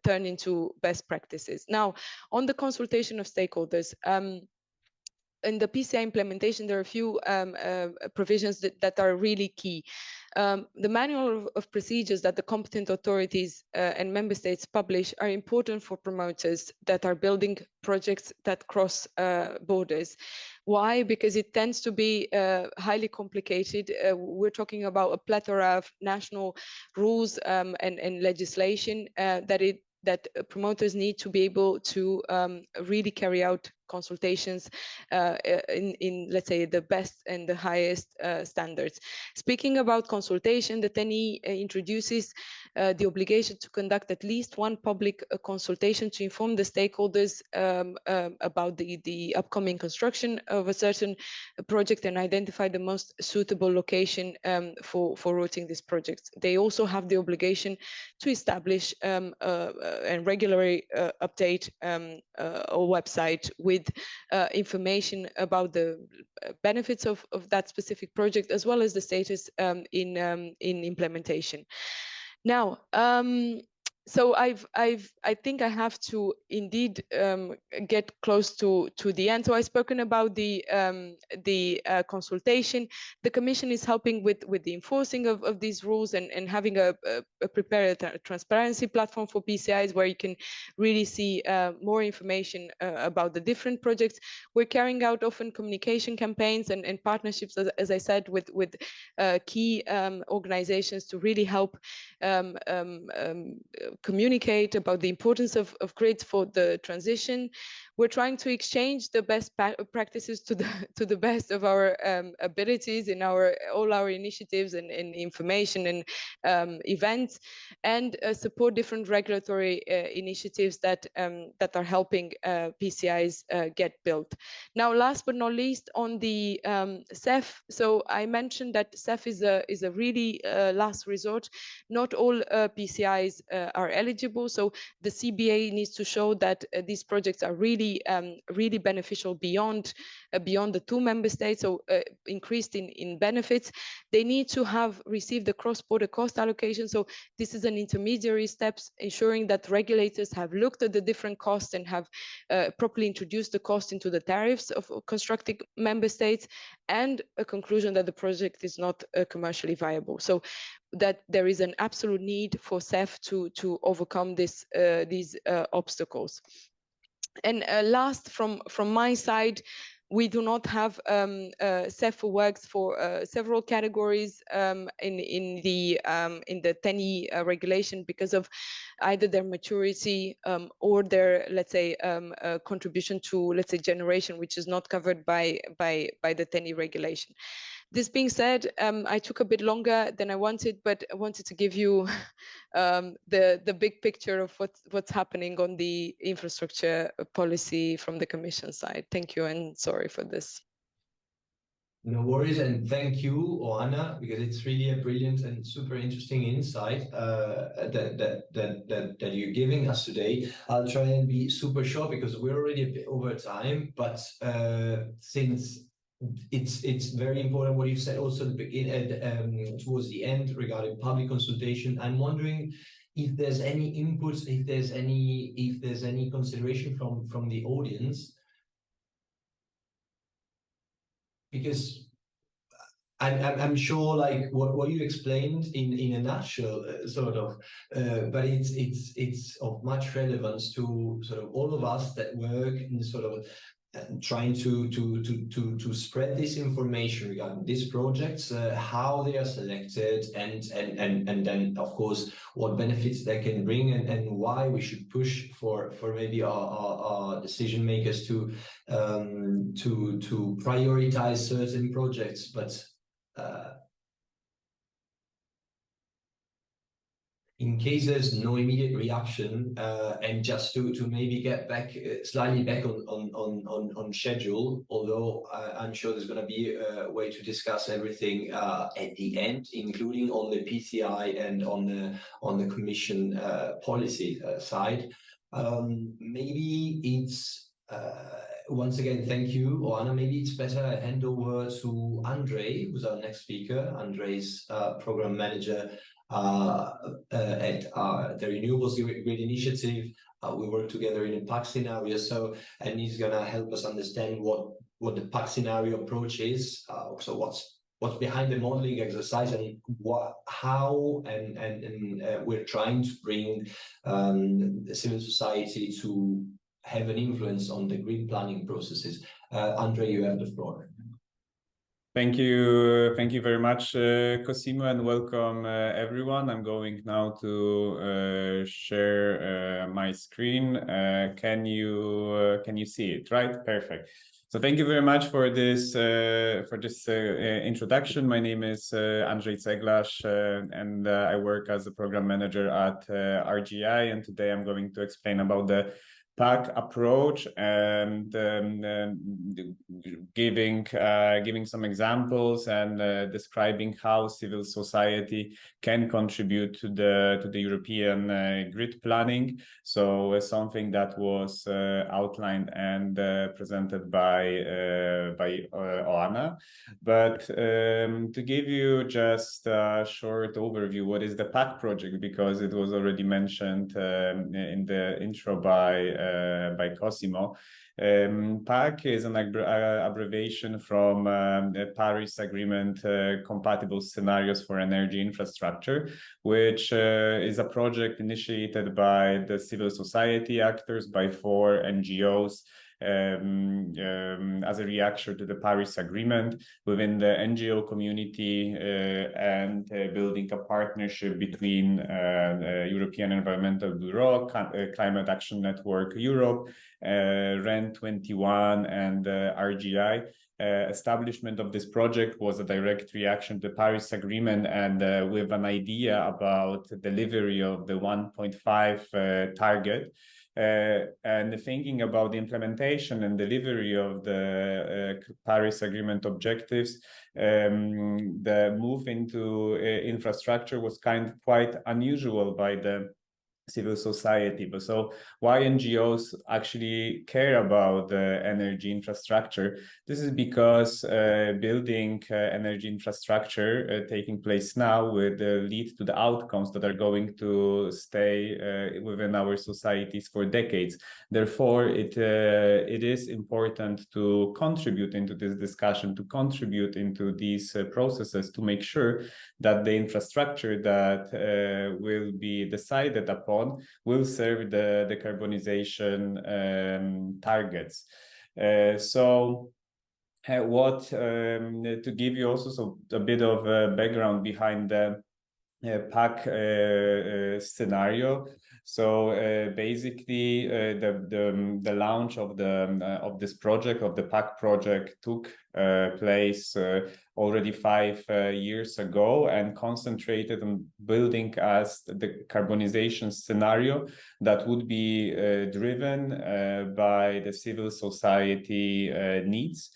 Speaker 3: turned into best practices. Now, on the consultation of stakeholders, in the PCI implementation, there are a few provisions that are really key. The manual of procedures that the competent authorities and member states publish are important for promoters that are building projects that cross borders. Why? Because it tends to be highly complicated. We're talking about a plethora of national rules and legislation that promoters need to be able to really carry out consultations in let's say the best and the highest standards. Speaking about consultation, the TenneT introduces the obligation to conduct at least one public consultation to inform the stakeholders about the upcoming construction of a certain project and identify the most suitable location for routing these projects. They also have the obligation to establish and regularly update a website with information about the benefits of that specific project, as well as the status in implementation. Now, so I think I have to indeed get close to the end. So I've spoken about the consultation. The Commission is helping with the enforcing of these rules and having a prepared transparency platform for PCIs, where you can really see more information about the different projects. We're carrying out often communication campaigns and partnerships, as I said, with key organizations to really help communicate about the importance of grids for the transition. We're trying to exchange the best practices to the best of our abilities in all our initiatives and information and events, and support different regulatory initiatives that are helping PCIs get built. Now, last but not least, on the CEF. So I mentioned that CEF is a really last resort. Not all PCIs are are eligible. So the CBA needs to show that these projects are really really beneficial beyond the 2 member states, so increased in benefits. They need to have received the cross-border cost allocation. So this is an intermediary steps, ensuring that regulators have looked at the different costs and have properly introduced the cost into the tariffs of constructing member states, and a conclusion that the project is not commercially viable. So that there is an absolute need for CEF to overcome these obstacles. And last, from my side, we do not have CEF works for several categories in the TenneT regulation because of either their maturity or their, let's say, contribution to, let's say, generation, which is not covered by the TenneT regulation. This being said, I took a bit longer than I wanted, but I wanted to give you the big picture of what's happening on the infrastructure policy from the Commission side. Thank you, and sorry for this.
Speaker 2: No worries, and thank you, Oana, because it's really a brilliant and super interesting insight that you're giving us today. I'll try and be super short because we're already a bit over time, but since it's very important what you said also at the beginning, towards the end regarding public consultation, I'm wondering if there's any inputs, if there's any consideration from the audience. Because I'm sure, like what you explained in a nutshell, sort of, but it's of much relevance to sort of all of us that work in sort of trying to spread this information regarding these projects, how they are selected, and then of course what benefits they can bring, and why we should push for maybe our decision makers to prioritize certain projects, but in case there's no immediate reaction, and just to maybe get back slightly back on schedule, although I'm sure there's going to be a way to discuss everything at the end, including on the PCI and on the Commission policy side. Maybe it's once again, thank you, Oana. Maybe it's better I hand over to Andrzej, who's our next speaker. Andrzej's program manager at the Renewables Grid Initiative. We work together in a PAC scenario, and he's gonna help us understand what the PAC scenario approach is. So what's behind the modeling exercise, and how we're trying to bring the civil society to have an influence on the grid planning processes. Andrzej, you have the floor.
Speaker 4: Thank you very much, Cosimo, and welcome everyone. I'm going now to share my screen. Can you see it? Right, perfect. So thank you very much for this introduction. My name is Andrzej Ceglarz, and I work as a program manager at RGI. And today I'm going to explain about the PAC approach and giving some examples and describing how civil society can contribute to the European grid planning. So something that was outlined and presented by Oana. But to give you just a short overview, what is the PAC project, because it was already mentioned in the intro by Cosimo. PAC is an abbreviation from Paris Agreement Compatible Scenarios for Energy Infrastructure, which is a project initiated by the civil society actors, by 4 NGOs, as a reaction to the Paris Agreement within the NGO community, and building a partnership between European Environmental Bureau, Climate Action Network Europe, REN21, and RGI. Establishment of this project was a direct reaction to the Paris Agreement, and with an idea about delivery of the 1.5 target. And thinking about the implementation and delivery of the Paris Agreement objectives, the move into infrastructure was quite unusual by the civil society. But so why NGOs actually care about the energy infrastructure? This is because building energy infrastructure taking place now would lead to the outcomes that are going to stay within our societies for decades. Therefore, it is important to contribute into this discussion, to contribute into these processes, to make sure that the infrastructure that will be decided upon will serve the decarbonization targets. To give you also a bit of background behind the PAC scenario. So basically, the launch of this project, of the PAC project, took place already 5 years ago, and concentrated on building us the carbonization scenario that would be driven by the civil society needs,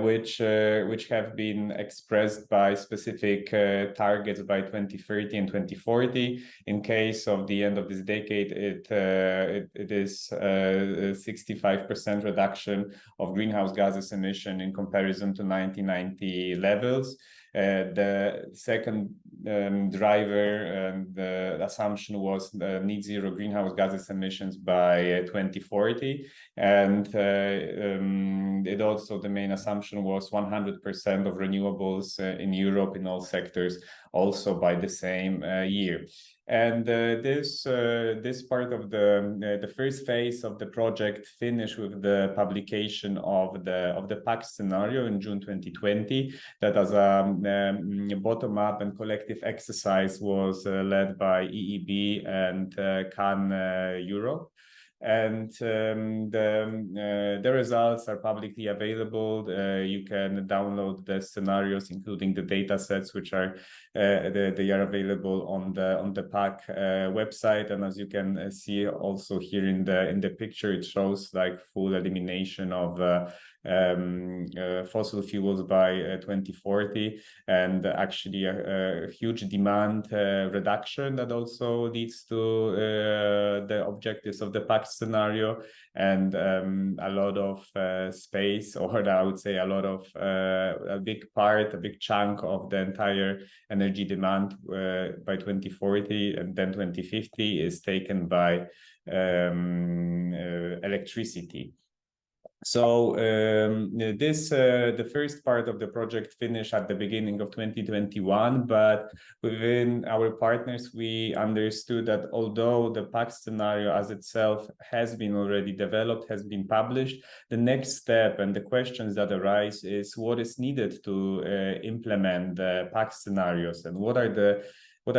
Speaker 4: which have been expressed by specific targets by 2030 and 2040. In case of the end of this decade, it is 65% reduction of greenhouse gases emission in comparison to 1990 levels. The second driver and the assumption was net zero greenhouse gases emissions by 2040, and it also, the main assumption was 100% of renewables in Europe in all sectors also by the same year. And this part of the first phase of the project finished with the publication of the PAC scenario in June 2020. That, as a bottom-up and collective exercise, was led by EEB and CAN Europe. And the results are publicly available. You can download the scenarios, including the data sets, which are they are available on the PAC website. And as you can see also here in the picture, it shows like full elimination of fossil fuels by 2040, and actually a huge demand reduction that also leads to the objectives of the PAC scenario, and a lot of space, or I would say a lot of a big chunk of the entire energy demand by 2040 and then 2050 is taken by electricity. So the first part of the project finished at the beginning of 2021, but within our partners, we understood that although the PAC scenario as itself has been already developed, has been published, the next step and the questions that arise is what is needed to implement the PAC scenarios, and what are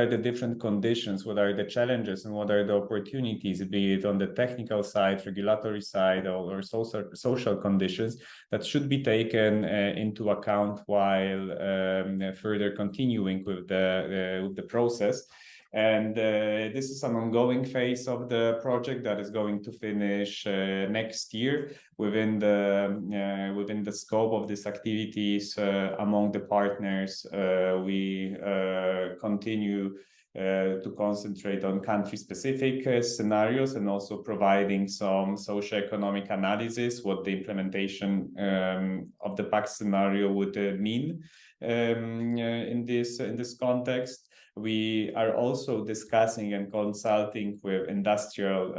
Speaker 4: the different conditions, what are the challenges, and what are the opportunities, be it on the technical side, regulatory side, or social conditions that should be taken into account while further continuing with the process. And this is an ongoing phase of the project that is going to finish next year. Within the scope of these activities among the partners, we continue to concentrate on country-specific scenarios, and also providing some socioeconomic analysis, what the implementation of the PAC scenario would mean in this context. We are also discussing and consulting with industrial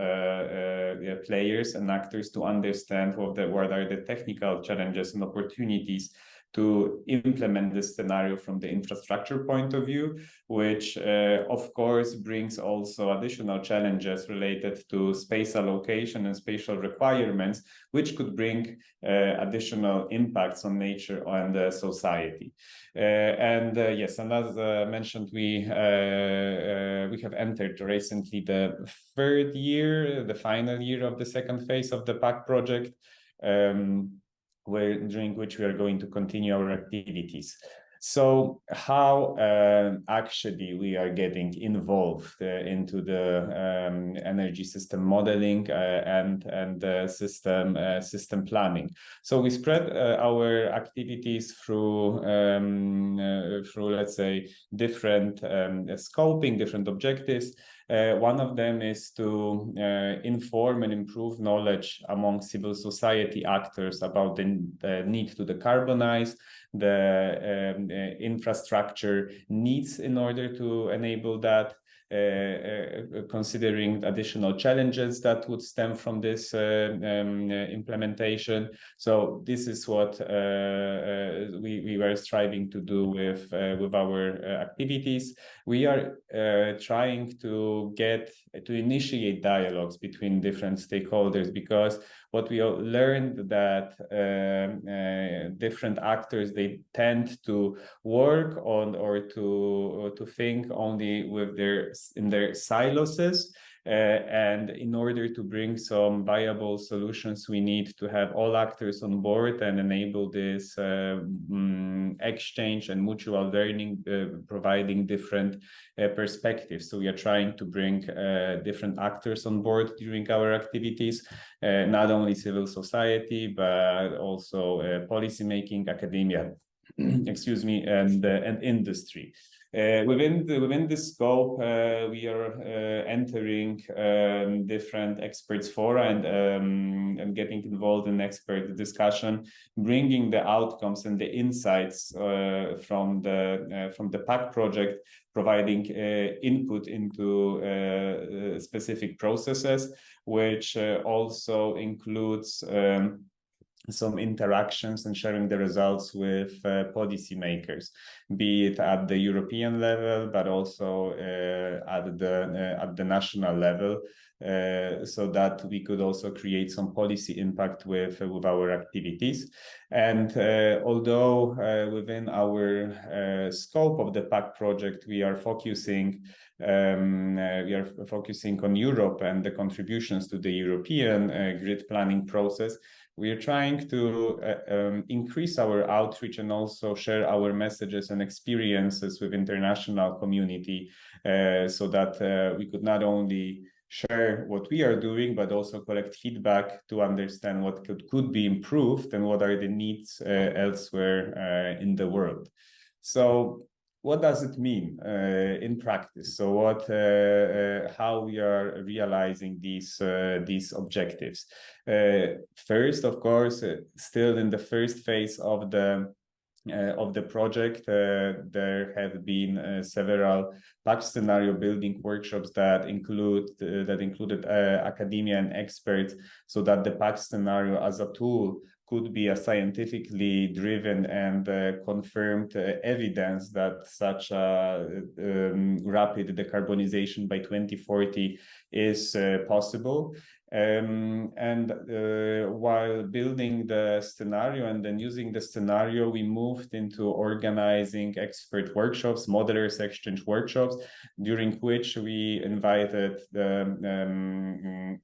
Speaker 4: players and actors to understand what are the technical challenges and opportunities to implement this scenario from the infrastructure point of view, which of course brings also additional challenges related to space allocation and spatial requirements, which could bring additional impacts on nature and society. Yes, and as mentioned, we have entered recently the third year, the final year of the second phase of the PAC project, during which we are going to continue our activities. So how actually we are getting involved into the energy system modeling and system planning. So we spread our activities through let's say different scoping, different objectives. One of them is to inform and improve knowledge among civil society actors about the need to decarbonize, the infrastructure needs in order to enable that, considering additional challenges that would stem from this implementation. So this is what we were striving to do with our activities. We are trying to initiate dialogues between different stakeholders, because what we learned that different actors, they tend to work on or to think only with in their silos. And in order to bring some viable solutions, we need to have all actors on board and enable this exchange and mutual learning, providing different perspectives. So we are trying to bring different actors on board during our activities, not only civil society, but also policymaking, academia, excuse me, and industry. Within this scope, we are entering different experts fora and getting involved in expert discussion, bringing the outcomes and the insights from the PAC project, providing input into specific processes, which also includes some interactions and sharing the results with policymakers, be it at the European level, but also at the national level, so that we could also create some policy impact with our activities. And although within our scope of the PAC project, we are focusing on Europe and the contributions to the European grid planning process, we are trying to increase our outreach and also share our messages and experiences with international community, so that we could not only share what we are doing, but also collect feedback to understand what could be improved and what are the needs elsewhere in the world. So what does it mean in practice? So how we are realizing these objectives? First, of course, still in the first phase of the project, there have been several PAC scenario building workshops that included academia and experts, so that the PAC scenario as a tool could be a scientifically driven and confirmed evidence that such a rapid decarbonization by 2040 is possible. While building the scenario and then using the scenario, we moved into organizing expert workshops, modelers exchange workshops, during which we invited the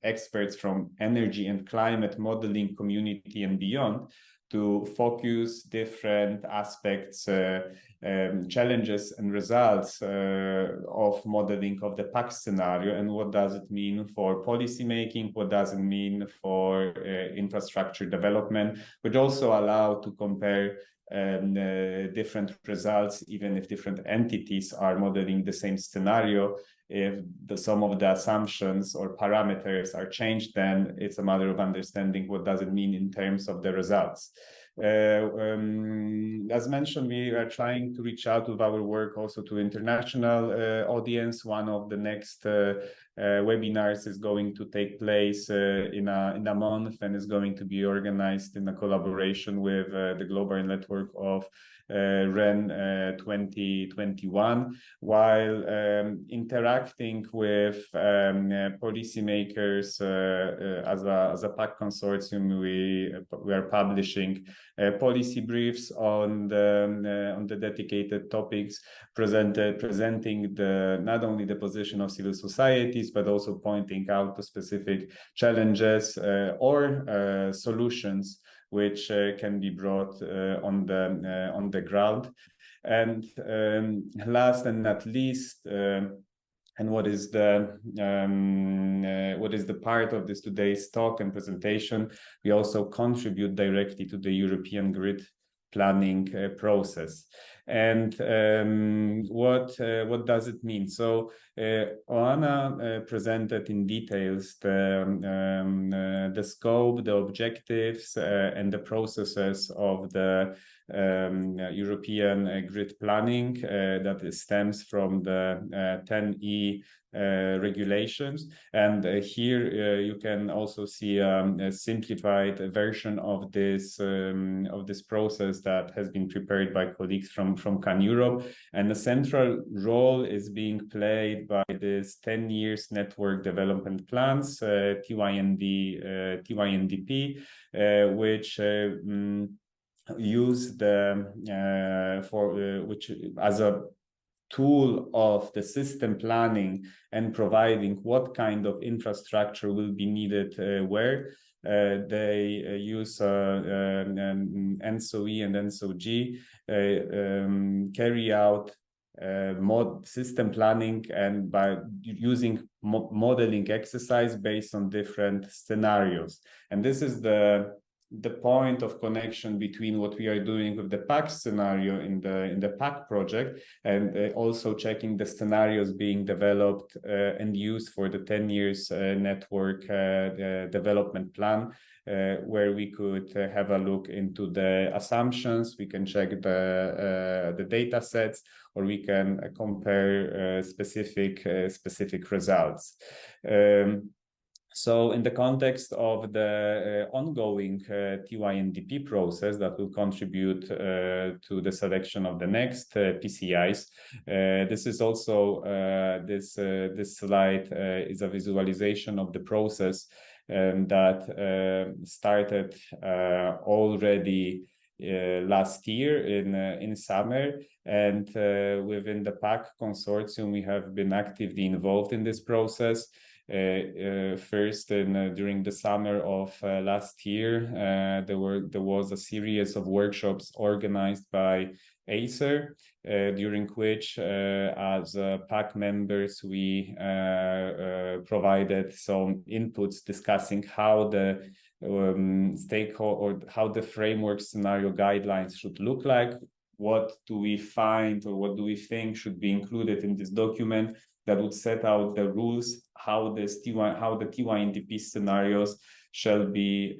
Speaker 4: experts from energy and climate modeling community and beyond to focus different aspects, challenges and results of modeling of the PAC scenario, and what does it mean for policy making, what does it mean for infrastructure development, which also allow to compare different results, even if different entities are modeling the same scenario. If some of the assumptions or parameters are changed, then it's a matter of understanding what does it mean in terms of the results. As mentioned, we are trying to reach out with our work also to international audience. One of the next webinars is going to take place in a month, and is going to be organized in a collaboration with the Global Network of REN 2021, while interacting with policymakers as a PAC consortium. We are publishing policy briefs on the dedicated topics, presenting not only the position of civil societies, but also pointing out the specific challenges or solutions which can be brought on the ground. And last and not least, and what is the part of this today's talk and presentation, we also contribute directly to the European grid planning process. And what does it mean? So Oana presented in details the scope, the objectives, and the processes of the European grid planning that stems from the TenneT regulations. And here you can also see a simplified version of this process that has been prepared by colleagues from CAN Europe. And the central role is being played by this 10 years network development plans, TYNDP, which use which as a tool of the system planning and providing what kind of infrastructure will be needed where. They use NSOE and NSOG, carry out system planning, and by using modeling exercise based on different scenarios. And this is the point of connection between what we are doing with the PAC scenario in the PAC project, and also checking the scenarios being developed and used for the 10 years network development plan, where we could have a look into the assumptions, we can check the data sets, or we can compare specific results. So in the context of the ongoing TYNDP process that will contribute to the selection of the next PCIs, this is also, this slide is a visualization of the process that started already last year in summer, and within the PAC consortium we have been actively involved in this process. First, during the summer of last year, there was a series of workshops organized by Acer, during which, as PAC members, we provided some inputs discussing how the how the framework scenario guidelines should look like. What do we find, or what do we think should be included in this document that would set out the rules, how the TYNDP scenarios shall be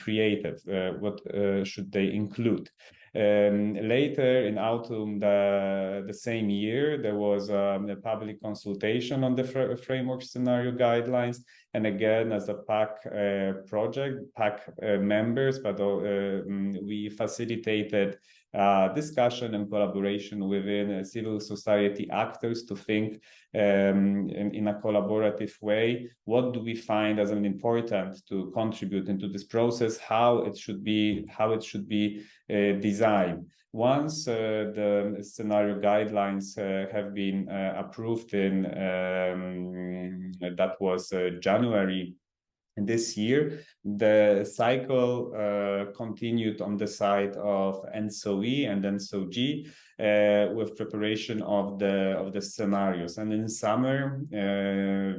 Speaker 4: created, what should they include. Later in autumn the same year, there was a public consultation on the framework scenario guidelines, and again, as a PAC project, PAC members, but we facilitated discussion and collaboration within civil society actors to think in a collaborative way, what do we find as an important to contribute into this process, how it should be designed. Once the scenario guidelines have been approved in that was January this year, the cycle continued on the side of NSOE and NSOG with preparation of the scenarios. And in summer,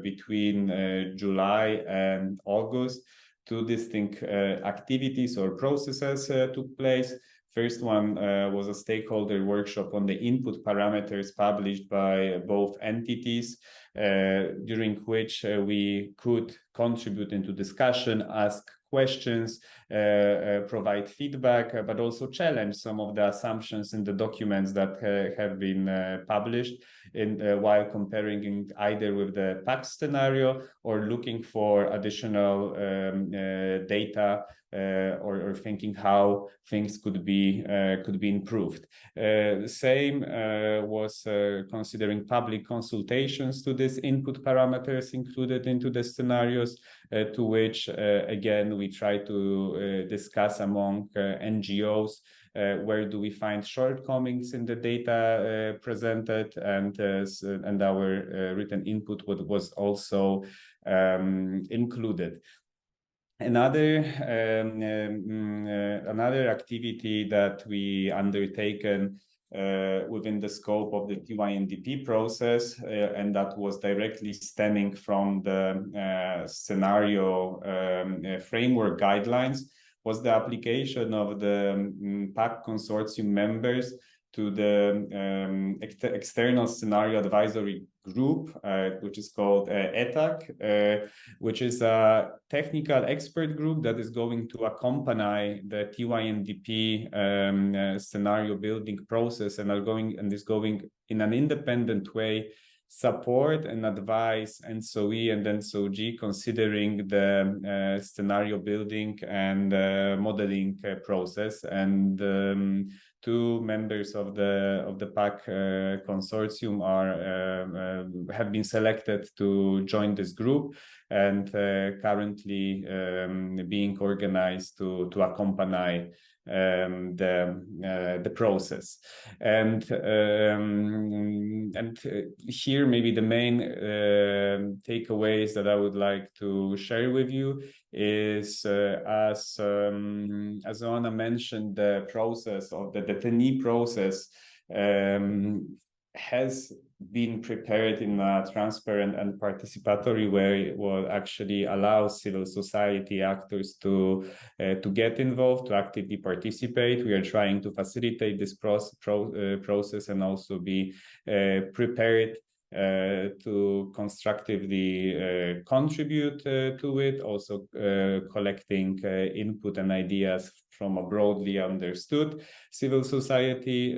Speaker 4: between July and August, two distinct activities or processes took place. First one was a stakeholder workshop on the input parameters published by both entities, during which we could contribute into discussion, ask questions, provide feedback, but also challenge some of the assumptions in the documents that have been published, while comparing either with the PAC scenario or looking for additional data, or thinking how things could be improved. The same was considering public consultations to these input parameters included into the scenarios, to which again we try to discuss among NGOs where do we find shortcomings in the data presented, and our written input was also included. Another activity that we undertaken within the scope of the TYNDP process, and that was directly stemming from the scenario framework guidelines, was the application of the PAC consortium members to the external scenario advisory group, which is called ETAC, which is a technical expert group that is going to accompany the TYNDP scenario building process and is going in an independent way support and advise NSOE and NSOG considering the scenario building and modeling process. And two members of the PAC consortium have been selected to join this group and currently being organized to accompany the process. And here maybe the main takeaways that I would like to share with you is as Oana mentioned, the process of the TenneT process has been prepared in a transparent and participatory way, will actually allow civil society actors to get involved, to actively participate. We are trying to facilitate this process and also be prepared to constructively contribute to it, also collecting input and ideas from a broadly understood civil society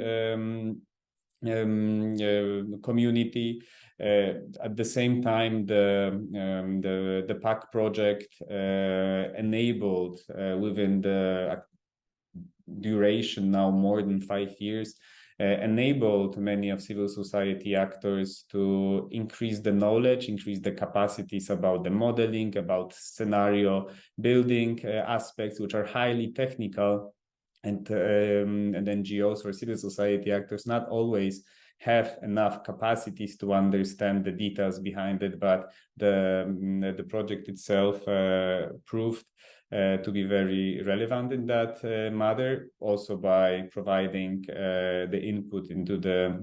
Speaker 4: community. At the same time, the PAC project enabled within the duration now more than 5 years, enabled many of civil society actors to increase the knowledge, increase the capacities about the modeling, about scenario building aspects, which are highly technical. And NGOs or civil society actors not always have enough capacities to understand the details behind it, but the project itself proved to be very relevant in that matter, also by providing the input into the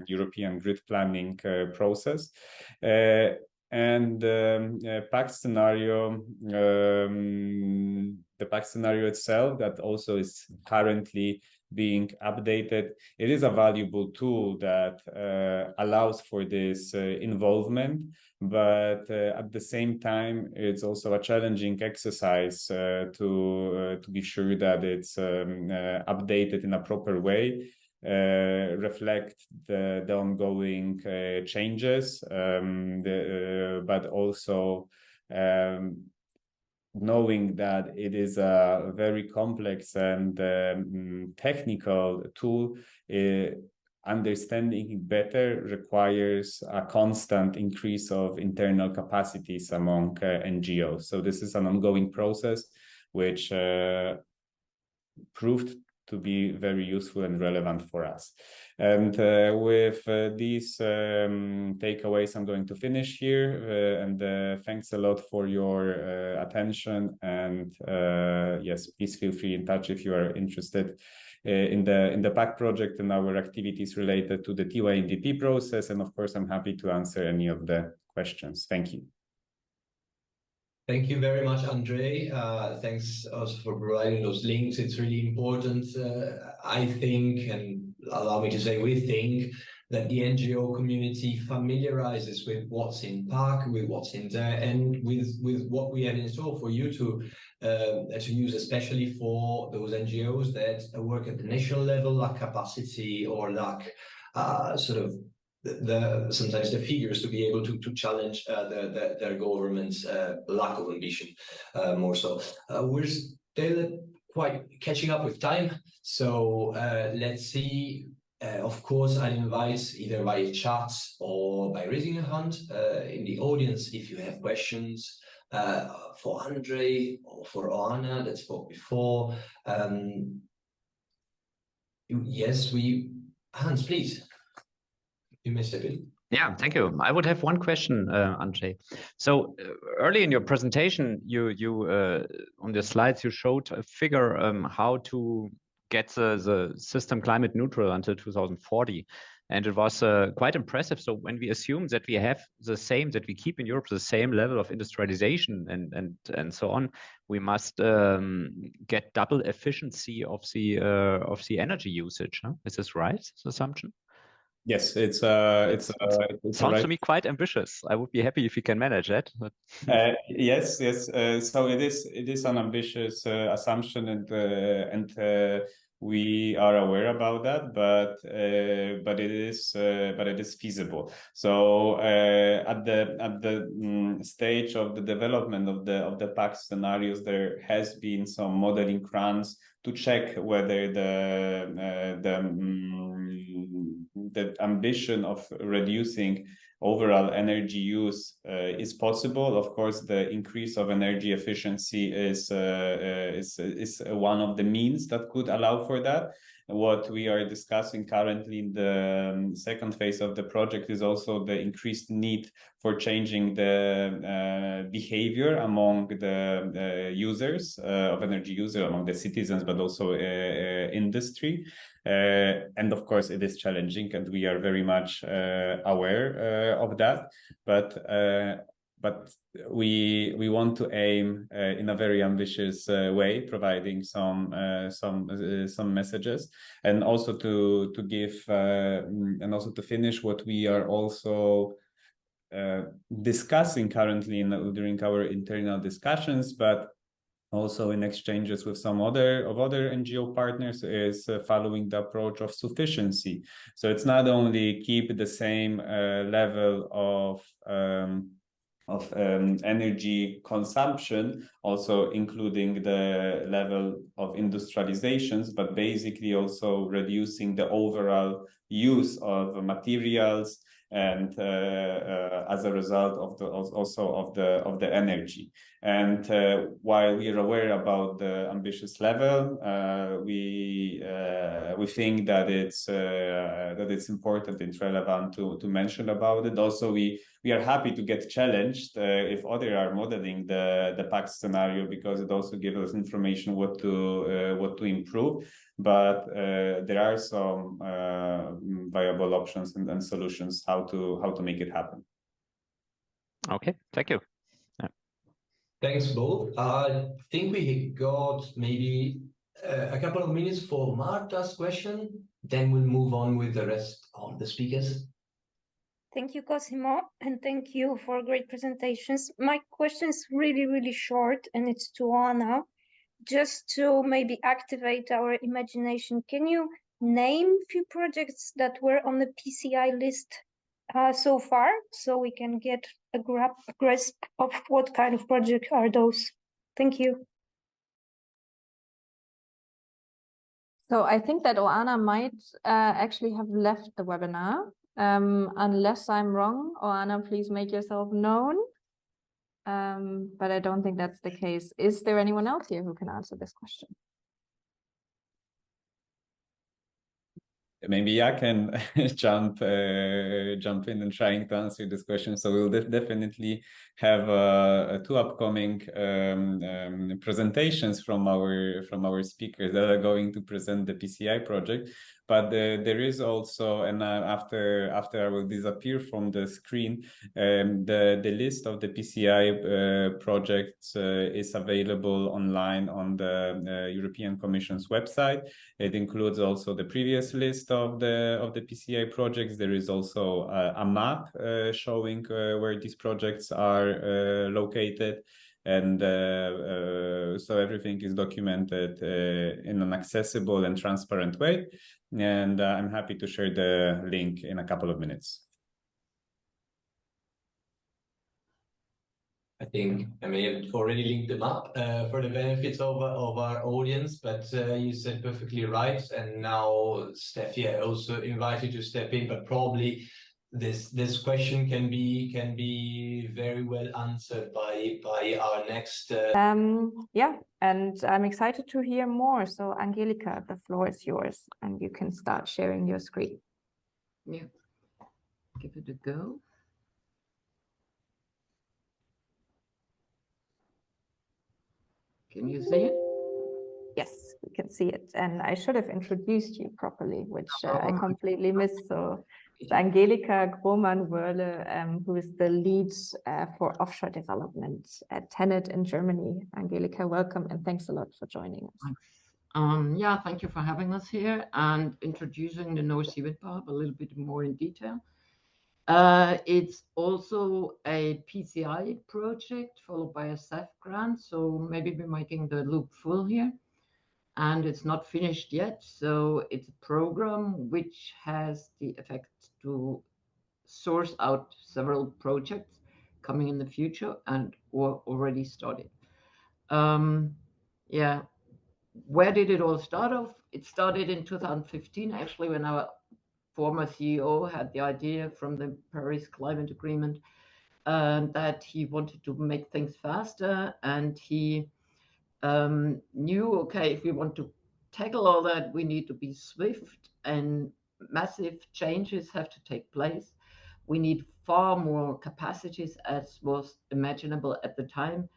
Speaker 4: European grid planning process. And PAC scenario, the PAC scenario itself, that also is currently being updated. It is a valuable tool that allows for this involvement, but at the same time, it's also a challenging exercise to be sure that it's updated in a proper way. Reflect the ongoing changes, but also knowing that it is a very complex and technical tool, understanding it better requires a constant increase of internal capacities among NGOs. So this is an ongoing process which proved to be very useful and relevant for us. And with these takeaways, I'm going to finish here. And thanks a lot for your attention. And yes, please feel free in touch if you are interested in the PAC project and our activities related to the TYNDP process. And of course, I'm happy to answer any of the questions. Thank you.
Speaker 2: Thank you very much, Andrzej. Thanks also for providing those links. It's really important, I think, and allow me to say we think, that the NGO community familiarizes with what's in PAC, with what's in there, and with what we have in store for you to use, especially for those NGOs that work at the national level, lack capacity or lack sort of sometimes the figures to be able to challenge their government's lack of ambition more so. We're still quite catching up with time, so let's see. Of course, I invite either by chat or by raising your hand in the audience if you have questions for Andrzej or for Oana that spoke before. Yes, Hans, please. You may step in.
Speaker 5: Yeah, thank you. I would have one question, Andrzej. So early in your presentation, you on the slides you showed a figure how to get the system climate neutral until 2040. and it was quite impressive. So when we assume that we have that we keep in Europe the same level of industrialization and so on, we must get double efficiency of the energy usage. Huh? Is this right? This assumption?
Speaker 4: Yes, it's
Speaker 5: sounds
Speaker 4: right.
Speaker 5: to me quite ambitious. I would be happy if we can manage that.
Speaker 4: Yes. So it is an ambitious assumption, and we are aware about that, but it is feasible. So at the stage of the development of the PAC scenarios, there has been some modeling runs to check whether the ambition of reducing overall energy use is possible. Of course, the increase of energy efficiency is one of the means that could allow for that. What we are discussing currently in the second phase of the project is also the increased need for changing the behavior among the users of energy users, among the citizens, but also industry. And of course, it is challenging, and we are very much aware of that. But we want to aim in a very ambitious way, providing some messages, and also to give and also to finish what we are also discussing currently during our internal discussions, but also in exchanges with some other NGO partners, is following the approach of sufficiency. So it's not only keep the same level of energy consumption, also including the level of industrializations, but basically also reducing the overall use of materials, and as a result of the energy. And while we are aware about the ambitious level, we think that it's important and relevant to mention about it. Also, we are happy to get challenged if others are modeling the PAC scenario, because it also gives us information what to improve. But there are some viable options and solutions how to make it happen.
Speaker 5: Okay, thank you.
Speaker 2: Thanks both. I think we got maybe a couple of minutes for Marta's question. Then we'll move on with the rest of the speakers.
Speaker 6: Thank you, Cosimo, and thank you for great presentations. My question is really, really short, and it's to Oana. Just to maybe activate our imagination, can you name a few projects that were on the PCI list so far, so we can get a grasp of what kind of project are those? Thank you.
Speaker 1: So I think that Oana might actually have left the webinar. Unless I'm wrong, Oana, please make yourself known. But I don't think that's the case. Is there anyone else here who can answer this question?
Speaker 4: Maybe I can jump in and trying to answer this question. So we'll definitely have two upcoming presentations from our speakers that are going to present the PCI project. But there is also, and after I will disappear from the screen, the list of the PCI projects is available online on the European Commission's website. It includes also the previous list of the PCI projects. There is also a map showing where these projects are located. And so everything is documented in an accessible and transparent way. And I'm happy to share the link in a couple of minutes.
Speaker 2: I think I may have already linked them up for the benefits of our audience, but you said perfectly right. And now, Steffi, I also invite you to step in, but probably this question can be very well answered by our next.
Speaker 1: Yeah, and I'm excited to hear more. So, Angelika, the floor is yours, and you can start sharing your screen.
Speaker 7: Yeah, give it a go. Can you see it?
Speaker 1: Yes. we can see it. And I should have introduced you properly, which I completely missed. So it's Angelika Grohmann-Wörle, who is the lead for offshore development at TenneT in Germany. Angelika, welcome, and thanks a lot for joining us.
Speaker 7: Yeah, thank you for having us here and introducing the North Sea Wind Power a little bit more in detail. It's also a PCI project followed by a CEF grant, so maybe we're making the loop full here. And it's not finished yet, so it's a program which has the effect to source out several projects coming in the future and or already started. Yeah, where did it all start off? It started in 2015, actually, when our former CEO had the idea from the Paris Climate Agreement that he wanted to make things faster, and he knew, okay, if we want to tackle all that, we need to be swift, and massive changes have to take place. We need far more capacities as was imaginable at the time,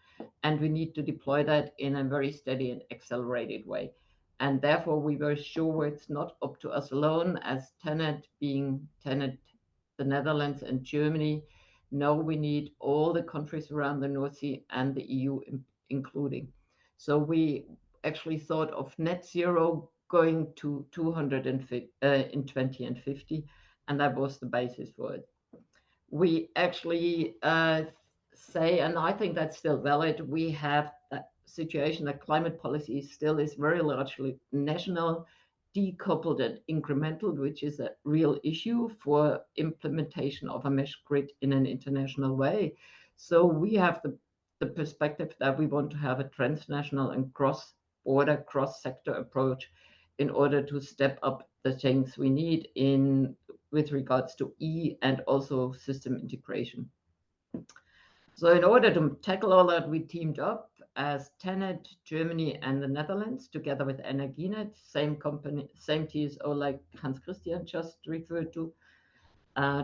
Speaker 7: and we need to deploy that in a very steady and accelerated way. And therefore, we were sure it's not up to us alone as TenneT, being TenneT, the Netherlands and Germany. No, we need all the countries around the North Sea and the EU including. So we actually thought of net zero going to 250 in 2050, and that was the basis for it. We actually say, and I think that's still valid, we have that situation that climate policy still is very largely national, decoupled and incremental, which is a real issue for implementation of a mesh grid in an international way. So we have the perspective that we want to have a transnational and cross-border, cross-sector approach in order to step up the things we need with regards to and also system integration. So in order to tackle all that, we teamed up as TenneT, Germany and the Netherlands, together with Energinet, same company, same TSO like Hans Christian just referred to.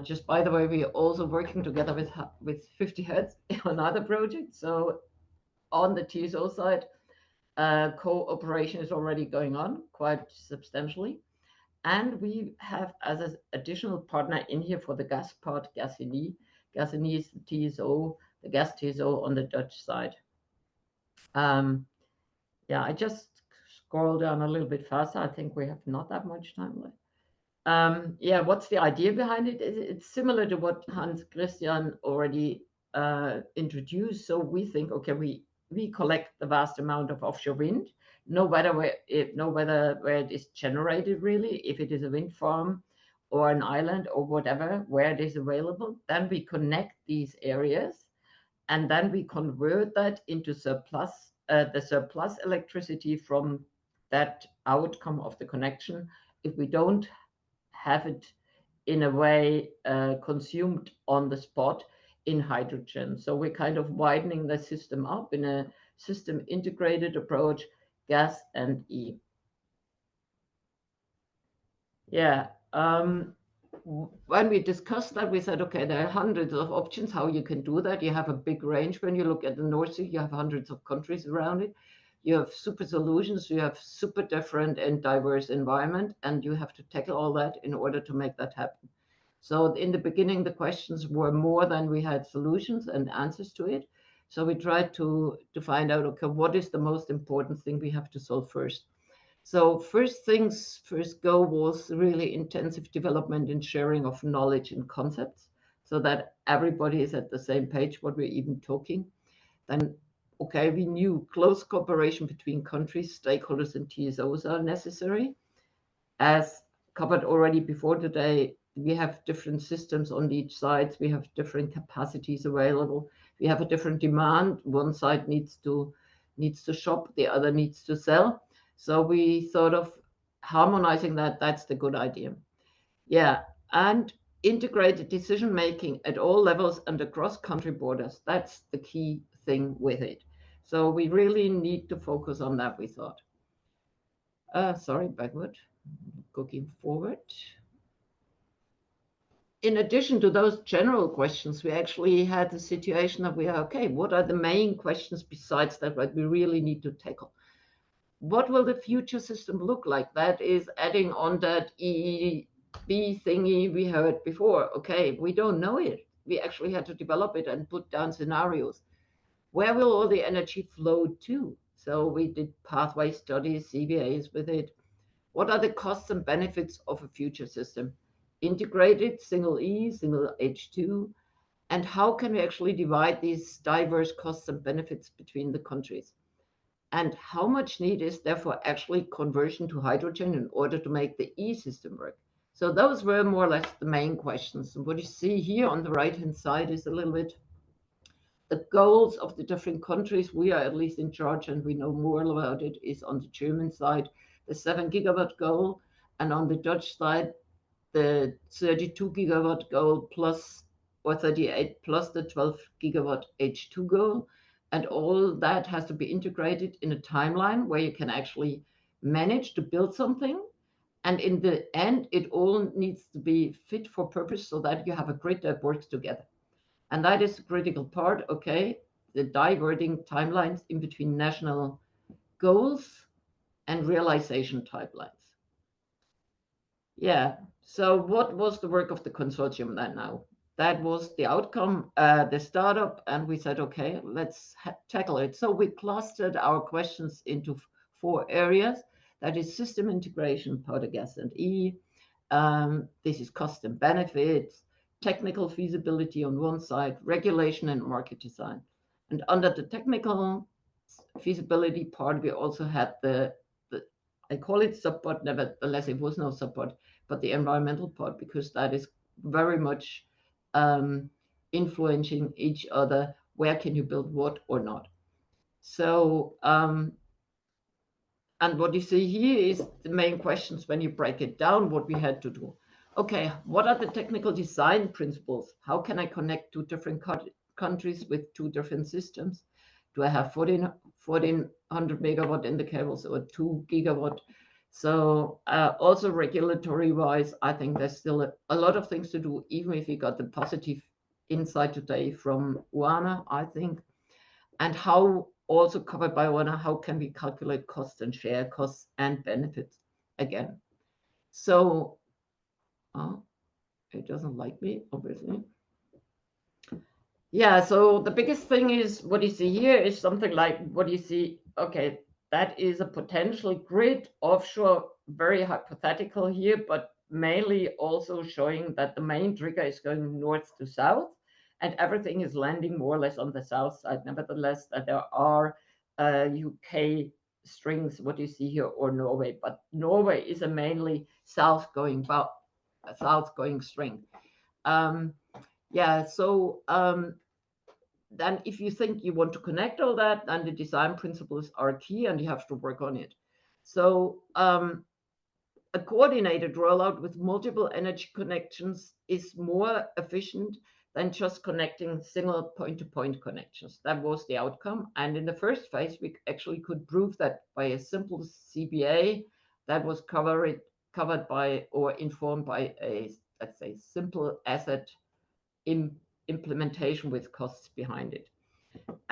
Speaker 7: Just by the way, we're also working together with 50 Hertz on other projects. So on the TSO side, cooperation is already going on quite substantially. And we have as an additional partner in here for the gas part, Gasunie. Gasunie is the TSO, the gas TSO on the Dutch side. Yeah, I just scroll down a little bit faster. I think we have not that much time left. Yeah, what's the idea behind it? It's similar to what Hans Christian already introduced. So we think, okay, we collect the vast amount of offshore wind, no matter where it is generated, really, if it is a wind farm or an island or whatever, where it is available. Then we connect these areas, and then we convert that into surplus, the surplus electricity from that outcome of the connection. If we don't have it in a way consumed on the spot in hydrogen. So we're kind of widening the system up in a system integrated approach, gas and E. Yeah, when we discussed that, we said, okay, there are hundreds of options how you can do that. You have a big range. When you look at the North Sea, you have hundreds of countries around it. You have super solutions, you have super different and diverse environment, and you have to tackle all that in order to make that happen. So in the beginning, the questions were more than we had solutions and answers to it. So we tried to find out, okay, what is the most important thing we have to solve first? So first things first go was really intensive development and sharing of knowledge and concepts so that everybody is at the same page, what we're even talking. Then, okay, we knew close cooperation between countries, stakeholders and TSOs are necessary. As covered already before today, we have different systems on each side. We have different capacities available. We have a different demand. One side needs to shop, the other needs to sell. So we thought of harmonizing that. That's the good idea. Yeah, and integrated decision making at all levels and across country borders. That's the key thing with it. So we really need to focus on that, we thought. Sorry, backward, looking forward. In addition to those general questions, we actually had the situation that we are, okay, what are the main questions besides that what we really need to tackle? what will the future system look like? That is adding on that EEB thingy we heard before. Okay, we don't know it. We actually had to develop it and put down scenarios. Where will all the energy flow to? So we did pathway studies, CVAs with it. What are the costs and benefits of a future system? Integrated, single E, single H2, and how can we actually divide these diverse costs and benefits between the countries? And how much need is there for actually conversion to hydrogen in order to make the E system work? So those were more or less the main questions. And what you see here on the right-hand side is a little bit the goals of the different countries. We are at least in charge and we know more about it, is on the German side, the 7 gigawatt goal, and on the Dutch side, the 32 gigawatt goal plus, or 38 plus the 12 gigawatt H2 goal. And all that has to be integrated in a timeline where you can actually manage to build something. And in the end, it all needs to be fit for purpose so that you have a grid that works together. And that is the critical part, okay? The diverting timelines in between national goals and realization timelines. Yeah, so what was the work of the consortium then now? That was the outcome, the startup, and we said, okay, let's tackle it. So we clustered our questions into 4 areas. That is system integration, powder gas and E. This is cost and benefits, technical feasibility on one side, regulation and market design. And under the technical feasibility part, we also had the I call it subpart, nevertheless it was no subpart, but the environmental part, because that is very much influencing each other. Where can you build what or not? So, and what you see here is the main questions when you break it down, what we had to do. Okay, what are the technical design principles? How can I connect 2 different countries with 2 different systems? Do I have 1400 megawatt in the cables or 2 gigawatt? So also regulatory wise, I think there's still a lot of things to do, even if we got the positive insight today from Oana, I think. And how, also covered by Oana, how can we calculate costs and share costs and benefits again? So it doesn't like me, obviously. Yeah, so the biggest thing is what you see here is something like what you see. Okay, that is a potential grid offshore, very hypothetical here, but mainly also showing that the main trigger is going north to south and everything is landing more or less on the south side. Nevertheless, that there are UK strings, what you see here, or Norway, but Norway is a mainly south going string. Yeah, so then if you think you want to connect all that, then the design principles are key and you have to work on it. So a coordinated rollout with multiple energy connections is more efficient than just connecting single point-to-point connections. That was the outcome. And in the first phase, we actually could prove that by a simple CBA that was covered by or informed by a, let's say, simple asset implementation with costs behind it.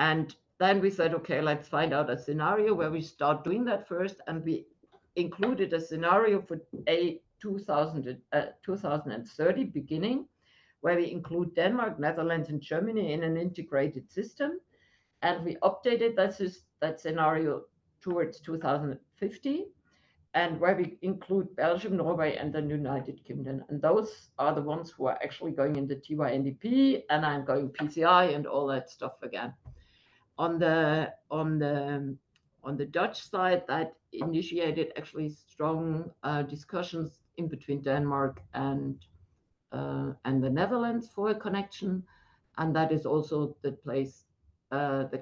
Speaker 7: And then we said, okay, let's find out a scenario where we start doing that first. And we included a scenario for a 2030 beginning, where we include Denmark, Netherlands, and Germany in an integrated system. And we updated that scenario towards 2050. And where we include Belgium, Norway, and the United Kingdom. And those are the ones who are actually going in the TYNDP, and I'm going PCI and all that stuff again. On the Dutch side, that initiated actually strong discussions in between Denmark and the Netherlands for a connection, and that is also the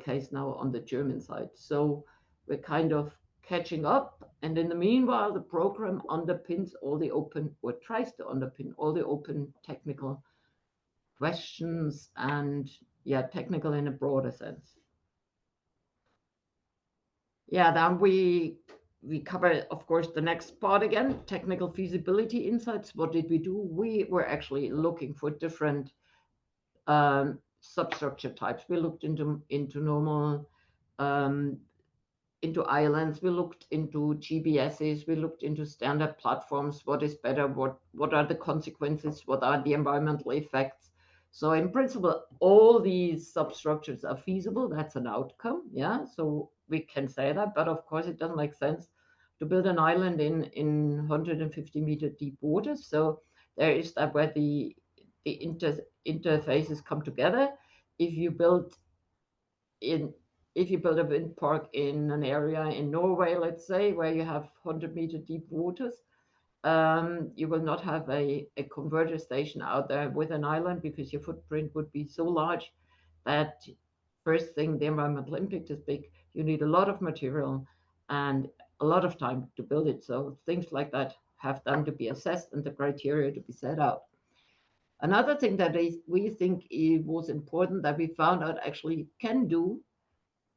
Speaker 7: case now on the German side. So we're kind of catching up, and in the meanwhile, the program underpins all the open, or tries to underpin all the open technical questions, and yeah, technical in a broader sense. Yeah, then we cover, of course, the next part again, technical feasibility insights. What did we do? We were actually looking for different substructure types. We looked into normal into islands, we looked into GBSs, we looked into standard platforms, what is better, what are the consequences, what are the environmental effects. So in principle, all these substructures are feasible. That's an outcome, yeah. So we can say that, but of course it doesn't make sense to build an island in 150-meter deep waters. So there is that where the interfaces come together. If you build a wind park in an area in Norway, let's say, where you have 100-meter deep waters, you will not have a converter station out there with an island, because your footprint would be so large that, first thing, the environmental impact is big. You need a lot of material and a lot of time to build it. So things like that have then to be assessed and the criteria to be set out. Another thing that we think it was important that we found out actually can do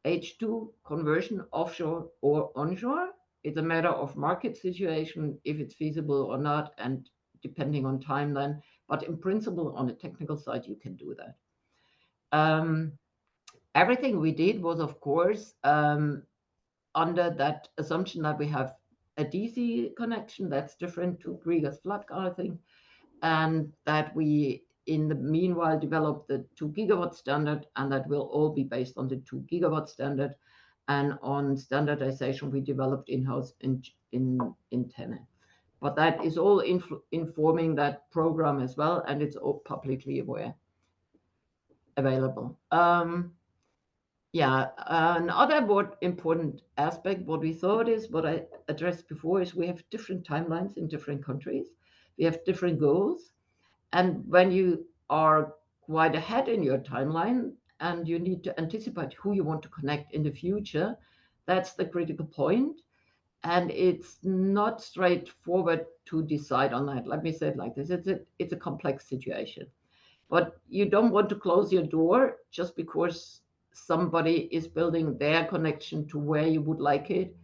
Speaker 7: H2 conversion offshore or onshore. It's a matter of market situation, if it's feasible or not, and depending on timeline. But in principle, on the technical side, you can do that. Everything we did was, of course, under that assumption that we have a DC connection that's different to Krieger's flood thing, and that we, in the meanwhile, developed the 2 gigawatt standard, and that will all be based on the 2 gigawatt standard. And on standardization, we developed in-house in TenneT. But that is all informing that program as well, and it's all publicly available. Yeah, another more important aspect, what we thought is, what I addressed before, is we have different timelines in different countries. We have different goals. And when you are quite ahead in your timeline and you need to anticipate who you want to connect in the future, that's the critical point. And it's not straightforward to decide on that. Let me say it like this. It's a complex situation. But you don't want to close your door just because somebody is building their connection to where you would like it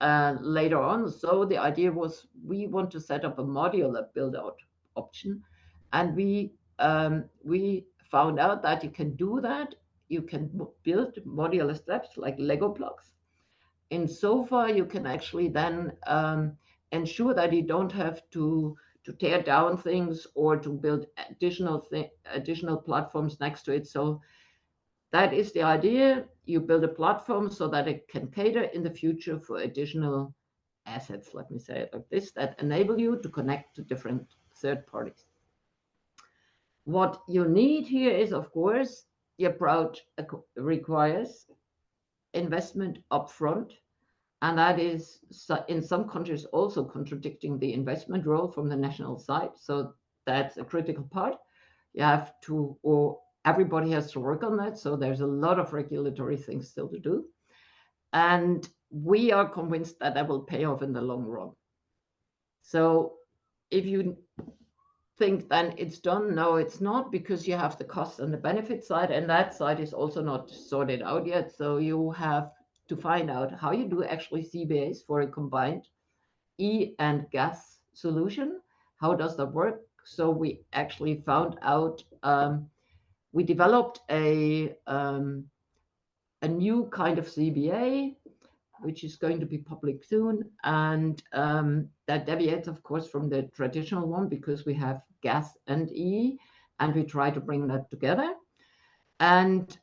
Speaker 7: later on. So the idea was, we want to set up a modular build-out option. And we found out that you can do that. You can build modular steps like Lego blocks. And so far, you can actually then ensure that you don't have to tear down things or to build additional platforms next to it. So that is the idea. You build a platform so that it can cater in the future for additional assets, let me say it like this, that enable you to connect to different third parties. What you need here is, of course, the approach requires investment upfront, and that is in some countries also contradicting the investment role from the national side. So that's a critical part. You have to, or everybody has to work on that. So there's a lot of regulatory things still to do. And we are convinced that that will pay off in the long run. So if you think then it's done, no, it's not, because you have the cost and the benefit side, and that side is also not sorted out yet. So you have to find out how you do actually CBAs for a combined E and gas solution. How does that work? So we actually found out, we developed a new kind of CBA, which is going to be public soon. And that deviates, of course, from the traditional one, because we have gas and E, and we try to bring that together and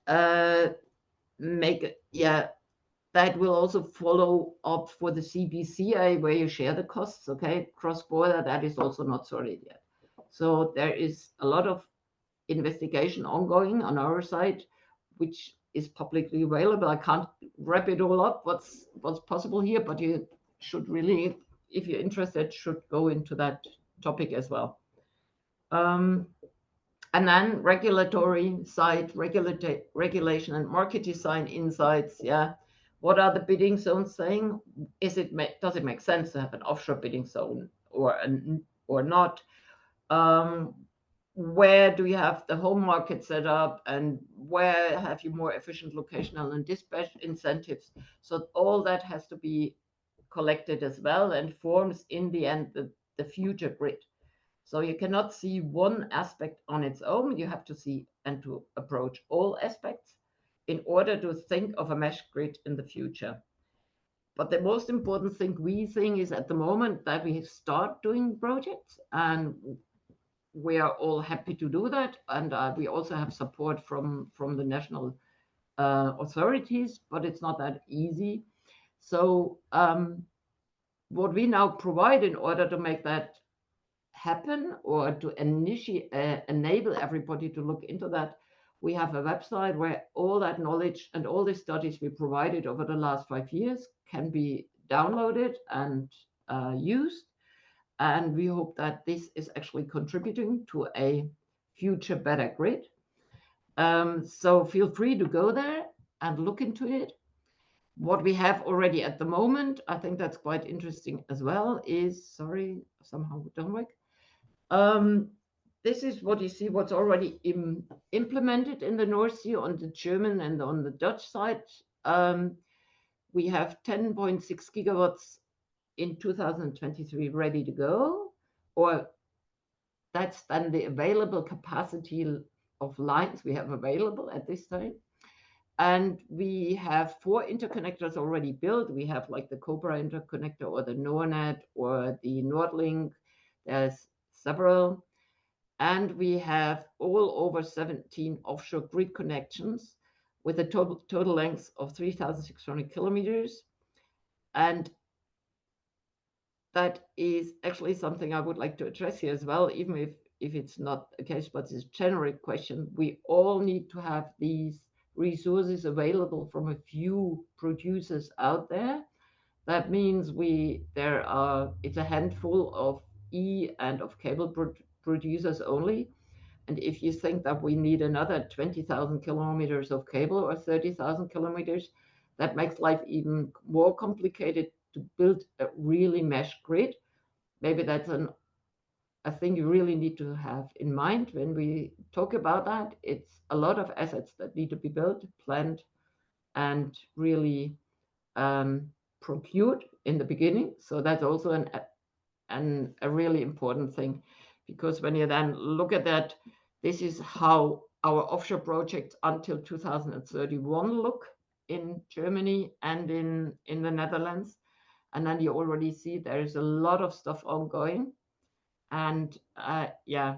Speaker 7: make it, yeah, that will also follow up for the CBCA, where you share the costs, okay? Cross-border, that is also not sorted yet. So there is a lot of investigation ongoing on our side, which is publicly available. I can't wrap it all up, what's possible here, but you should really, if you're interested, should go into that topic as well. And then regulatory side, regulation and market design insights, yeah. What are the bidding zones saying? Does it make sense to have an offshore bidding zone or not? Where do you have the home market set up, and where have you more efficient locational and dispatch incentives? So all that has to be collected as well, and forms in the end the future grid. So you cannot see one aspect on its own. You have to see and to approach all aspects in order to think of a mesh grid in the future. but the most important thing we think is at the moment that we start doing projects, and we are all happy to do that. And we also have support from the national authorities, but it's not that easy. So what we now provide in order to make that happen, or to enable everybody to look into that, we have a website where all that knowledge and all the studies we provided over the last 5 years can be downloaded and used. And we hope that this is actually contributing to a future better grid. So feel free to go there and look into it. What we have already at the moment, I think that's quite interesting as well, is, sorry, somehow it don't work. This is what you see, what's already implemented in the North Sea on the German and on the Dutch side. We have 10.6 gigawatts in 2023 ready to go, or that's then the available capacity of lines we have available at this time. And we have 4 interconnectors already built. We have like the Cobra interconnector, or the NorNet, or the NordLink. There's several. And we have all over 17 offshore grid connections with a total length of 3,600 kilometers. And that is actually something I would like to address here as well, even if it's not a case, but it's a generic question. We all need to have these resources available from a few producers out there. That means it's a handful of and of cable producers only. And if you think that we need another 20,000 kilometers of cable, or 30,000 kilometers, that makes life even more complicated to build a really mesh grid. Maybe that's a thing you really need to have in mind when we talk about that. It's a lot of assets that need to be built, planned, and really procured in the beginning. So that's also a really important thing, because when you then look at that, this is how our offshore projects until 2031 look in Germany and in the Netherlands. And then you already see there is a lot of stuff ongoing. And yeah,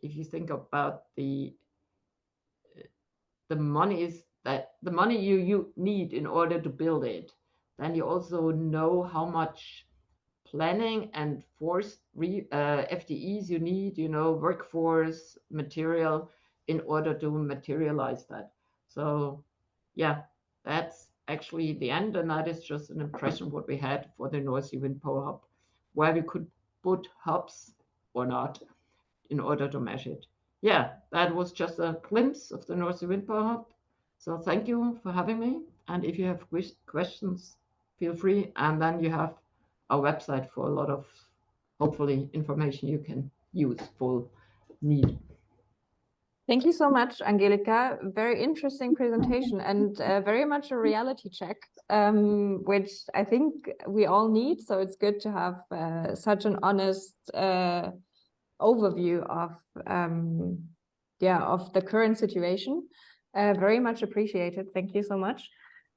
Speaker 7: if you think about the money you need in order to build it, then you also know how much planning and FTEs you need, workforce, material, in order to materialize that. So yeah, that's actually the end, and that is just an impression what we had for the North Sea Wind Power Hub, where we could put hubs or not in order to measure it. Yeah, that was just a glimpse of the North Sea Wind Power Hub. So thank you for having me, and if you have questions, feel free. And then you have our website for a lot of, hopefully, information you can use for need.
Speaker 1: Thank you so much, Angelika. Very interesting presentation, and very much a reality check, which I think we all need. So it's good to have such an honest overview of the current situation. Very much appreciated. Thank you so much.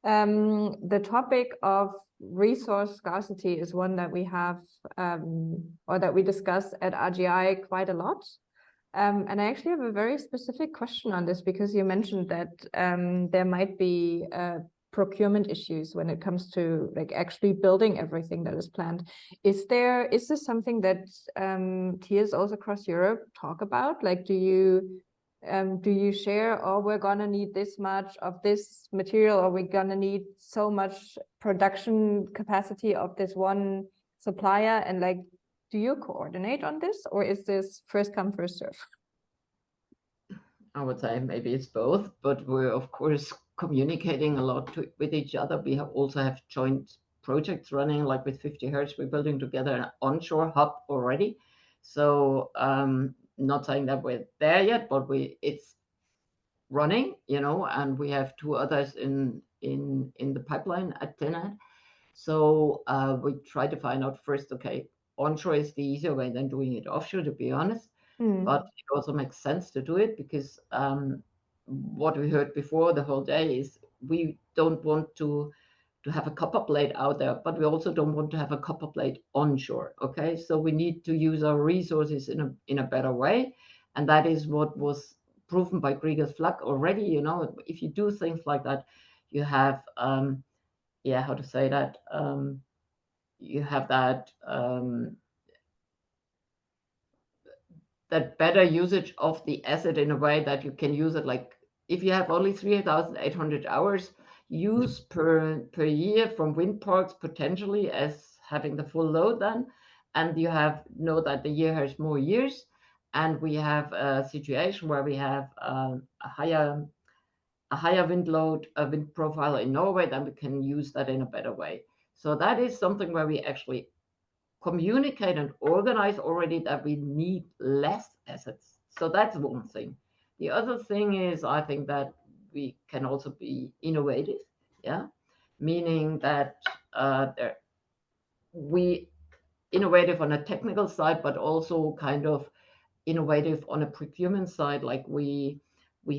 Speaker 1: The topic of resource scarcity is one that we have or that we discuss at RGI quite a lot. And I actually have a very specific question on this, because you mentioned that there might be procurement issues when it comes to like actually building everything that is planned. Is this something that TSOs across Europe talk about? Like, do you share, oh, we're gonna need this much of this material, or we're gonna need so much production capacity of this one supplier, and like, do you coordinate on this, or is this first come, first serve?
Speaker 7: I would say maybe it's both, but we're of course communicating a lot with each other. We also have joint projects running, like with 50 Hertz, we're building together an onshore hub already. So not saying that we're there yet, but it's running, and we have 2 others in the pipeline at TenneT. So we try to find out first, okay, onshore is the easier way than doing it offshore, to be honest. But it also makes sense to do it, because what we heard before the whole day is we don't want to have a copper plate out there, but we also don't want to have a copper plate onshore. Okay, so we need to use our resources in a better way, and that is what was proven by Krieger's Flak already. You know, if you do things like that, you have how to say that, you have that that better usage of the asset in a way that you can use it. Like if you have only 3,800 hours use per year from wind parks potentially as having the full load then, and you know that the year has more years, and we have a situation where we have a higher wind load, a wind profile in Norway, then we can use that in a better way. So that is something where we actually communicate and organize already that we need less assets. So that's one thing. The other thing is, I think that we can also be innovative, meaning that we innovative on a technical side, but also kind of innovative on a procurement side. Like we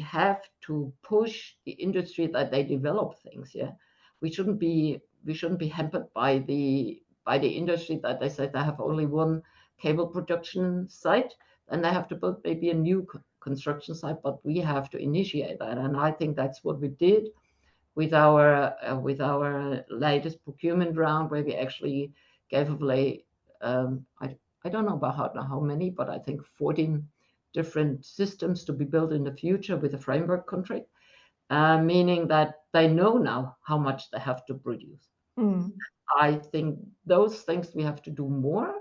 Speaker 7: have to push the industry that they develop things. We shouldn't be hampered by the industry that they say they have only one cable production site, and they have to build maybe a new construction site, but we have to initiate that. And I think that's what we did with our latest procurement round, where we actually gave away I don't know about how many, but I think 14 different systems to be built in the future with a framework contract, meaning that they know now how much they have to produce. I think those things we have to do more.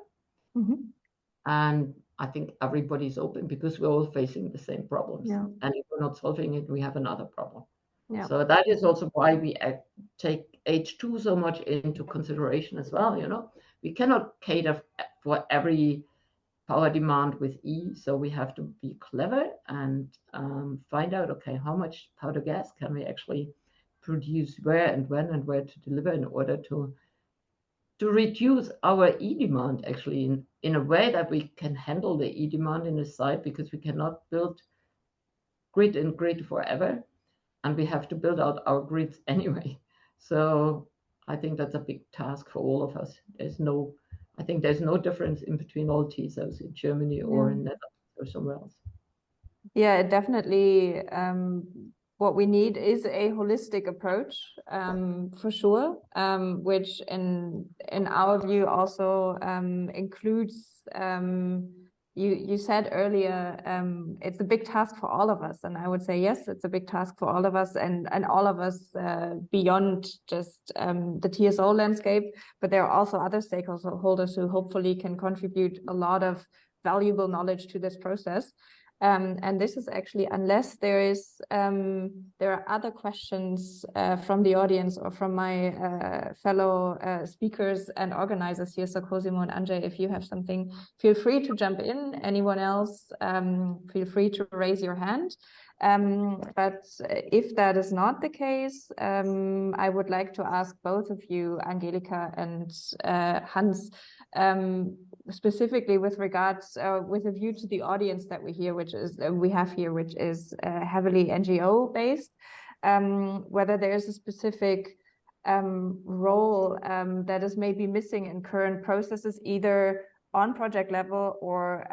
Speaker 7: And I think everybody's open because we're all facing the same problems. And if we're not solving it, we have another problem. So that is also why we take H2 so much into consideration as well. You know, we cannot cater for every power demand with E, so we have to be clever and find out, okay, how much powder gas can we actually produce where and when and where to deliver in order to reduce our E demand actually in a way that we can handle the E demand in a site, because we cannot build grid and grid forever, and we have to build out our grids anyway. So I think that's a big task for all of us. I think there's no difference in between all TSOs in Germany or in Netherlands or somewhere else.
Speaker 1: Yeah, definitely. What we need is a holistic approach, for sure, which in our view also includes, you said earlier, it's a big task for all of us. And I would say, yes, it's a big task for all of us, and all of us beyond just the TSO landscape, but there are also other stakeholders who hopefully can contribute a lot of valuable knowledge to this process. And this is actually, unless there are other questions from the audience or from my fellow speakers and organizers here, so Cosimo and Andrzej, if you have something, feel free to jump in. Anyone else, feel free to raise your hand. But if that is not the case, I would like to ask both of you, Angelika and Hans, specifically with regards, with a view to the audience that we have here, which is heavily NGO based, whether there is a specific role that is maybe missing in current processes, either on project level or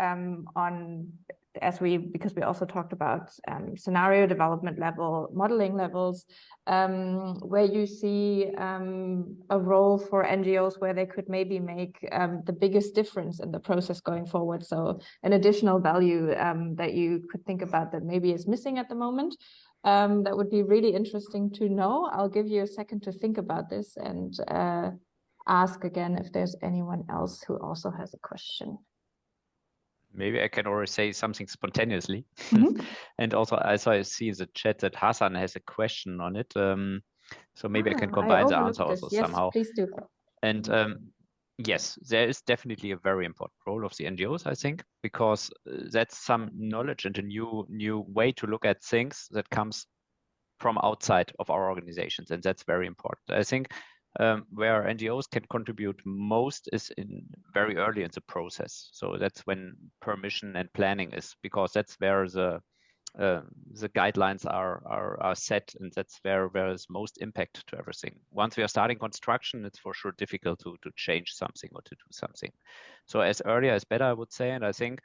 Speaker 1: because we also talked about scenario development level, modeling levels, where you see a role for NGOs where they could maybe make the biggest difference in the process going forward. So an additional value that you could think about that maybe is missing at the moment. That would be really interesting to know. I'll give you a second to think about this and ask again if there's anyone else who also has a question.
Speaker 5: Maybe I can already say something spontaneously. And also, as I see in the chat that Hassan has a question on it. So maybe I can combine the answer also somehow.
Speaker 1: Please do.
Speaker 5: And yes, there is definitely a very important role of the NGOs, I think, because that's some knowledge and a new way to look at things that comes from outside of our organizations. And that's very important. I think where NGOs can contribute most is very early in the process. So that's when permission and planning is, because that's where the the guidelines are set, and that's where is most impact to everything. Once we are starting construction, it's for sure difficult to change something or to do something. So as earlier as better, I would say. And I think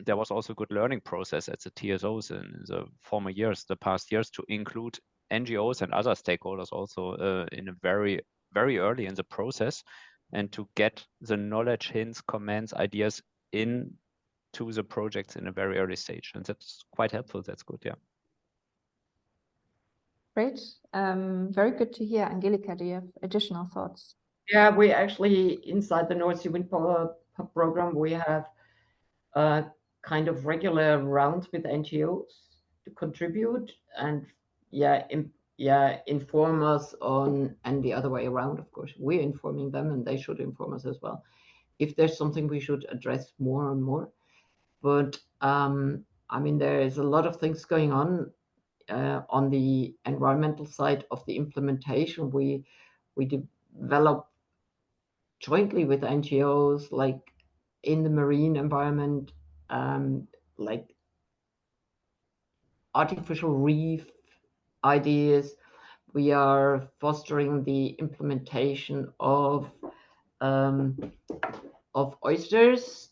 Speaker 5: there was also a good learning process at the TSOs in the former years, the past years, to include NGOs and other stakeholders also in a very early in the process, and to get the knowledge, hints, comments, ideas in to the projects in a very early stage, and that's quite helpful. That's good, yeah.
Speaker 1: Great, very good to hear. Angelika, do you have additional thoughts?
Speaker 7: Yeah, we actually, inside the North Sea Wind Power program, we have a kind of regular rounds with NGOs to contribute and inform us on, and the other way around, of course, we're informing them and they should inform us as well if there's something we should address more and more. But I mean, there is a lot of things going on the environmental side of the implementation. We develop jointly with NGOs, like in the marine environment, like artificial reef ideas. We are fostering the implementation of oysters.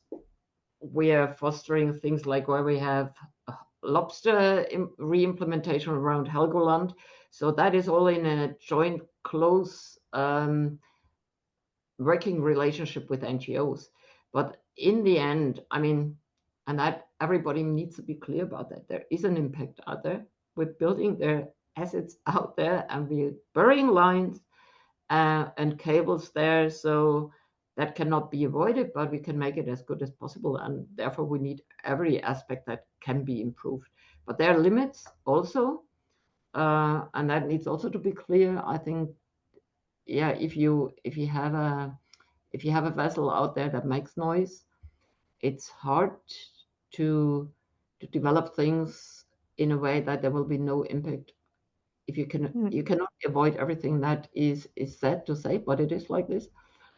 Speaker 7: We are fostering things like where we have lobster re-implementation around Helgoland. So that is all in a joint, close working relationship with NGOs. But in the end, I mean, and that everybody needs to be clear about that. There is an impact out there. We're building their assets out there, and we're burying lines and cables there. So that cannot be avoided, but we can make it as good as possible. And therefore, we need every aspect that can be improved. But there are limits also, and that needs also to be clear. I think, yeah, if you have a vessel out there that makes noise, it's hard to develop things in a way that there will be no impact. If you cannot avoid everything that is said to say, but it is like this.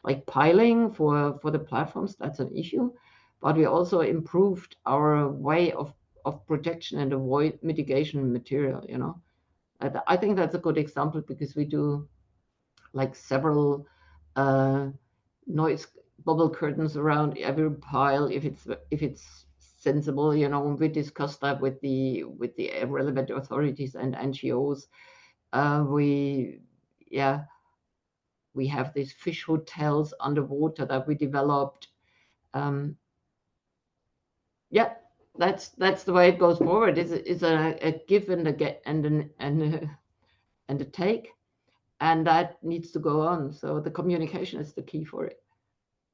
Speaker 7: Like piling for the platforms, that's an issue. But we also improved our way of protection and avoid mitigation material, you know. I think that's a good example, because we do like several noise bubble curtains around every pile if it's sensible, you know. We discussed that with the relevant authorities and NGOs. We have these fish hotels underwater that we developed. That's the way it goes forward. It's a give and a get and a take, and that needs to go on. So the communication is the key for it.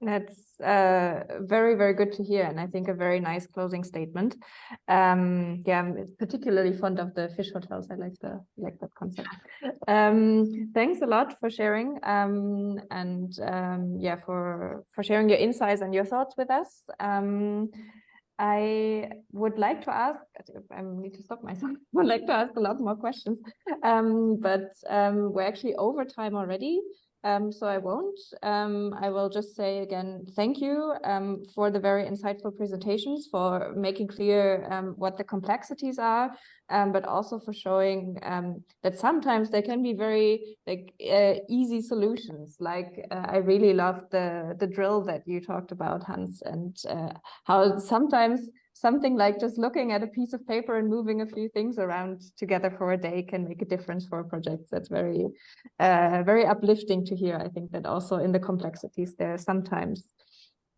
Speaker 1: That's very, very good to hear, and I think a very nice closing statement. I'm particularly fond of the fish hotels. I like that concept. Thanks a lot for sharing, for sharing your insights and your thoughts with us. I would like to ask, I need to stop myself, I would like to ask a lot more questions, but we're actually over time already. So I won't. I will just say again, thank you for the very insightful presentations, for making clear what the complexities are, but also for showing that sometimes there can be very easy solutions. Like I really loved the drill that you talked about, Hans, and how sometimes something like just looking at a piece of paper and moving a few things around together for a day can make a difference for projects. That's very, very uplifting to hear. I think that also in the complexities, there are sometimes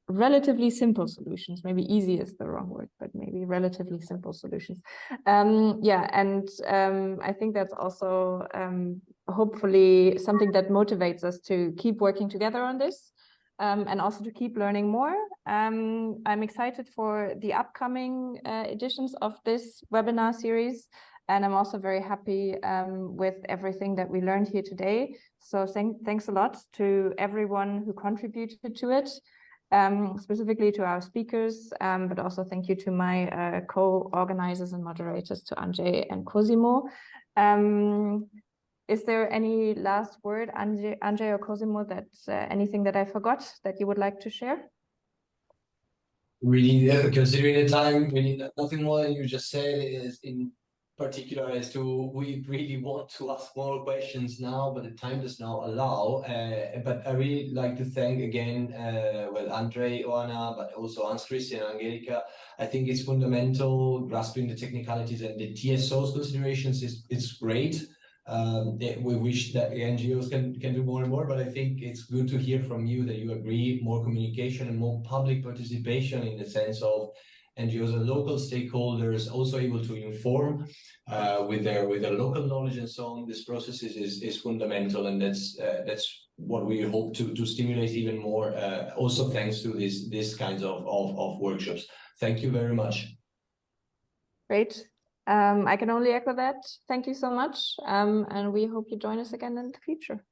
Speaker 1: relatively simple solutions. Maybe easy is the wrong word, but maybe relatively simple solutions. I think that's also hopefully something that motivates us to keep working together on this. And also to keep learning more. I'm excited for the upcoming editions of this webinar series, and I'm also very happy with everything that we learned here today. So thanks a lot to everyone who contributed to it, specifically to our speakers, but also thank you to my co-organizers and moderators, to Andrzej and Cosimo. Is there any last word, Andrzej or Cosimo, that anything that I forgot that you would like to share?
Speaker 2: Really, considering the time, really nothing more than you just said is in particular as to we really want to ask more questions now, but the time does not allow. But I really like to thank again, well, Andrzej, Oana, but also Hans-Christian and Angelika. I think it's fundamental, grasping the technicalities and the TSO's considerations it's great. We wish that the NGOs can do more and more, but I think it's good to hear from you that you agree more communication and more public participation in the sense of NGOs and local stakeholders also able to inform with their local knowledge and so on. This process is fundamental, and that's what we hope to stimulate even more. Also thanks to this kinds of workshops. Thank you very much.
Speaker 1: Great. I can only echo that. Thank you so much. And we hope you join us again in the future.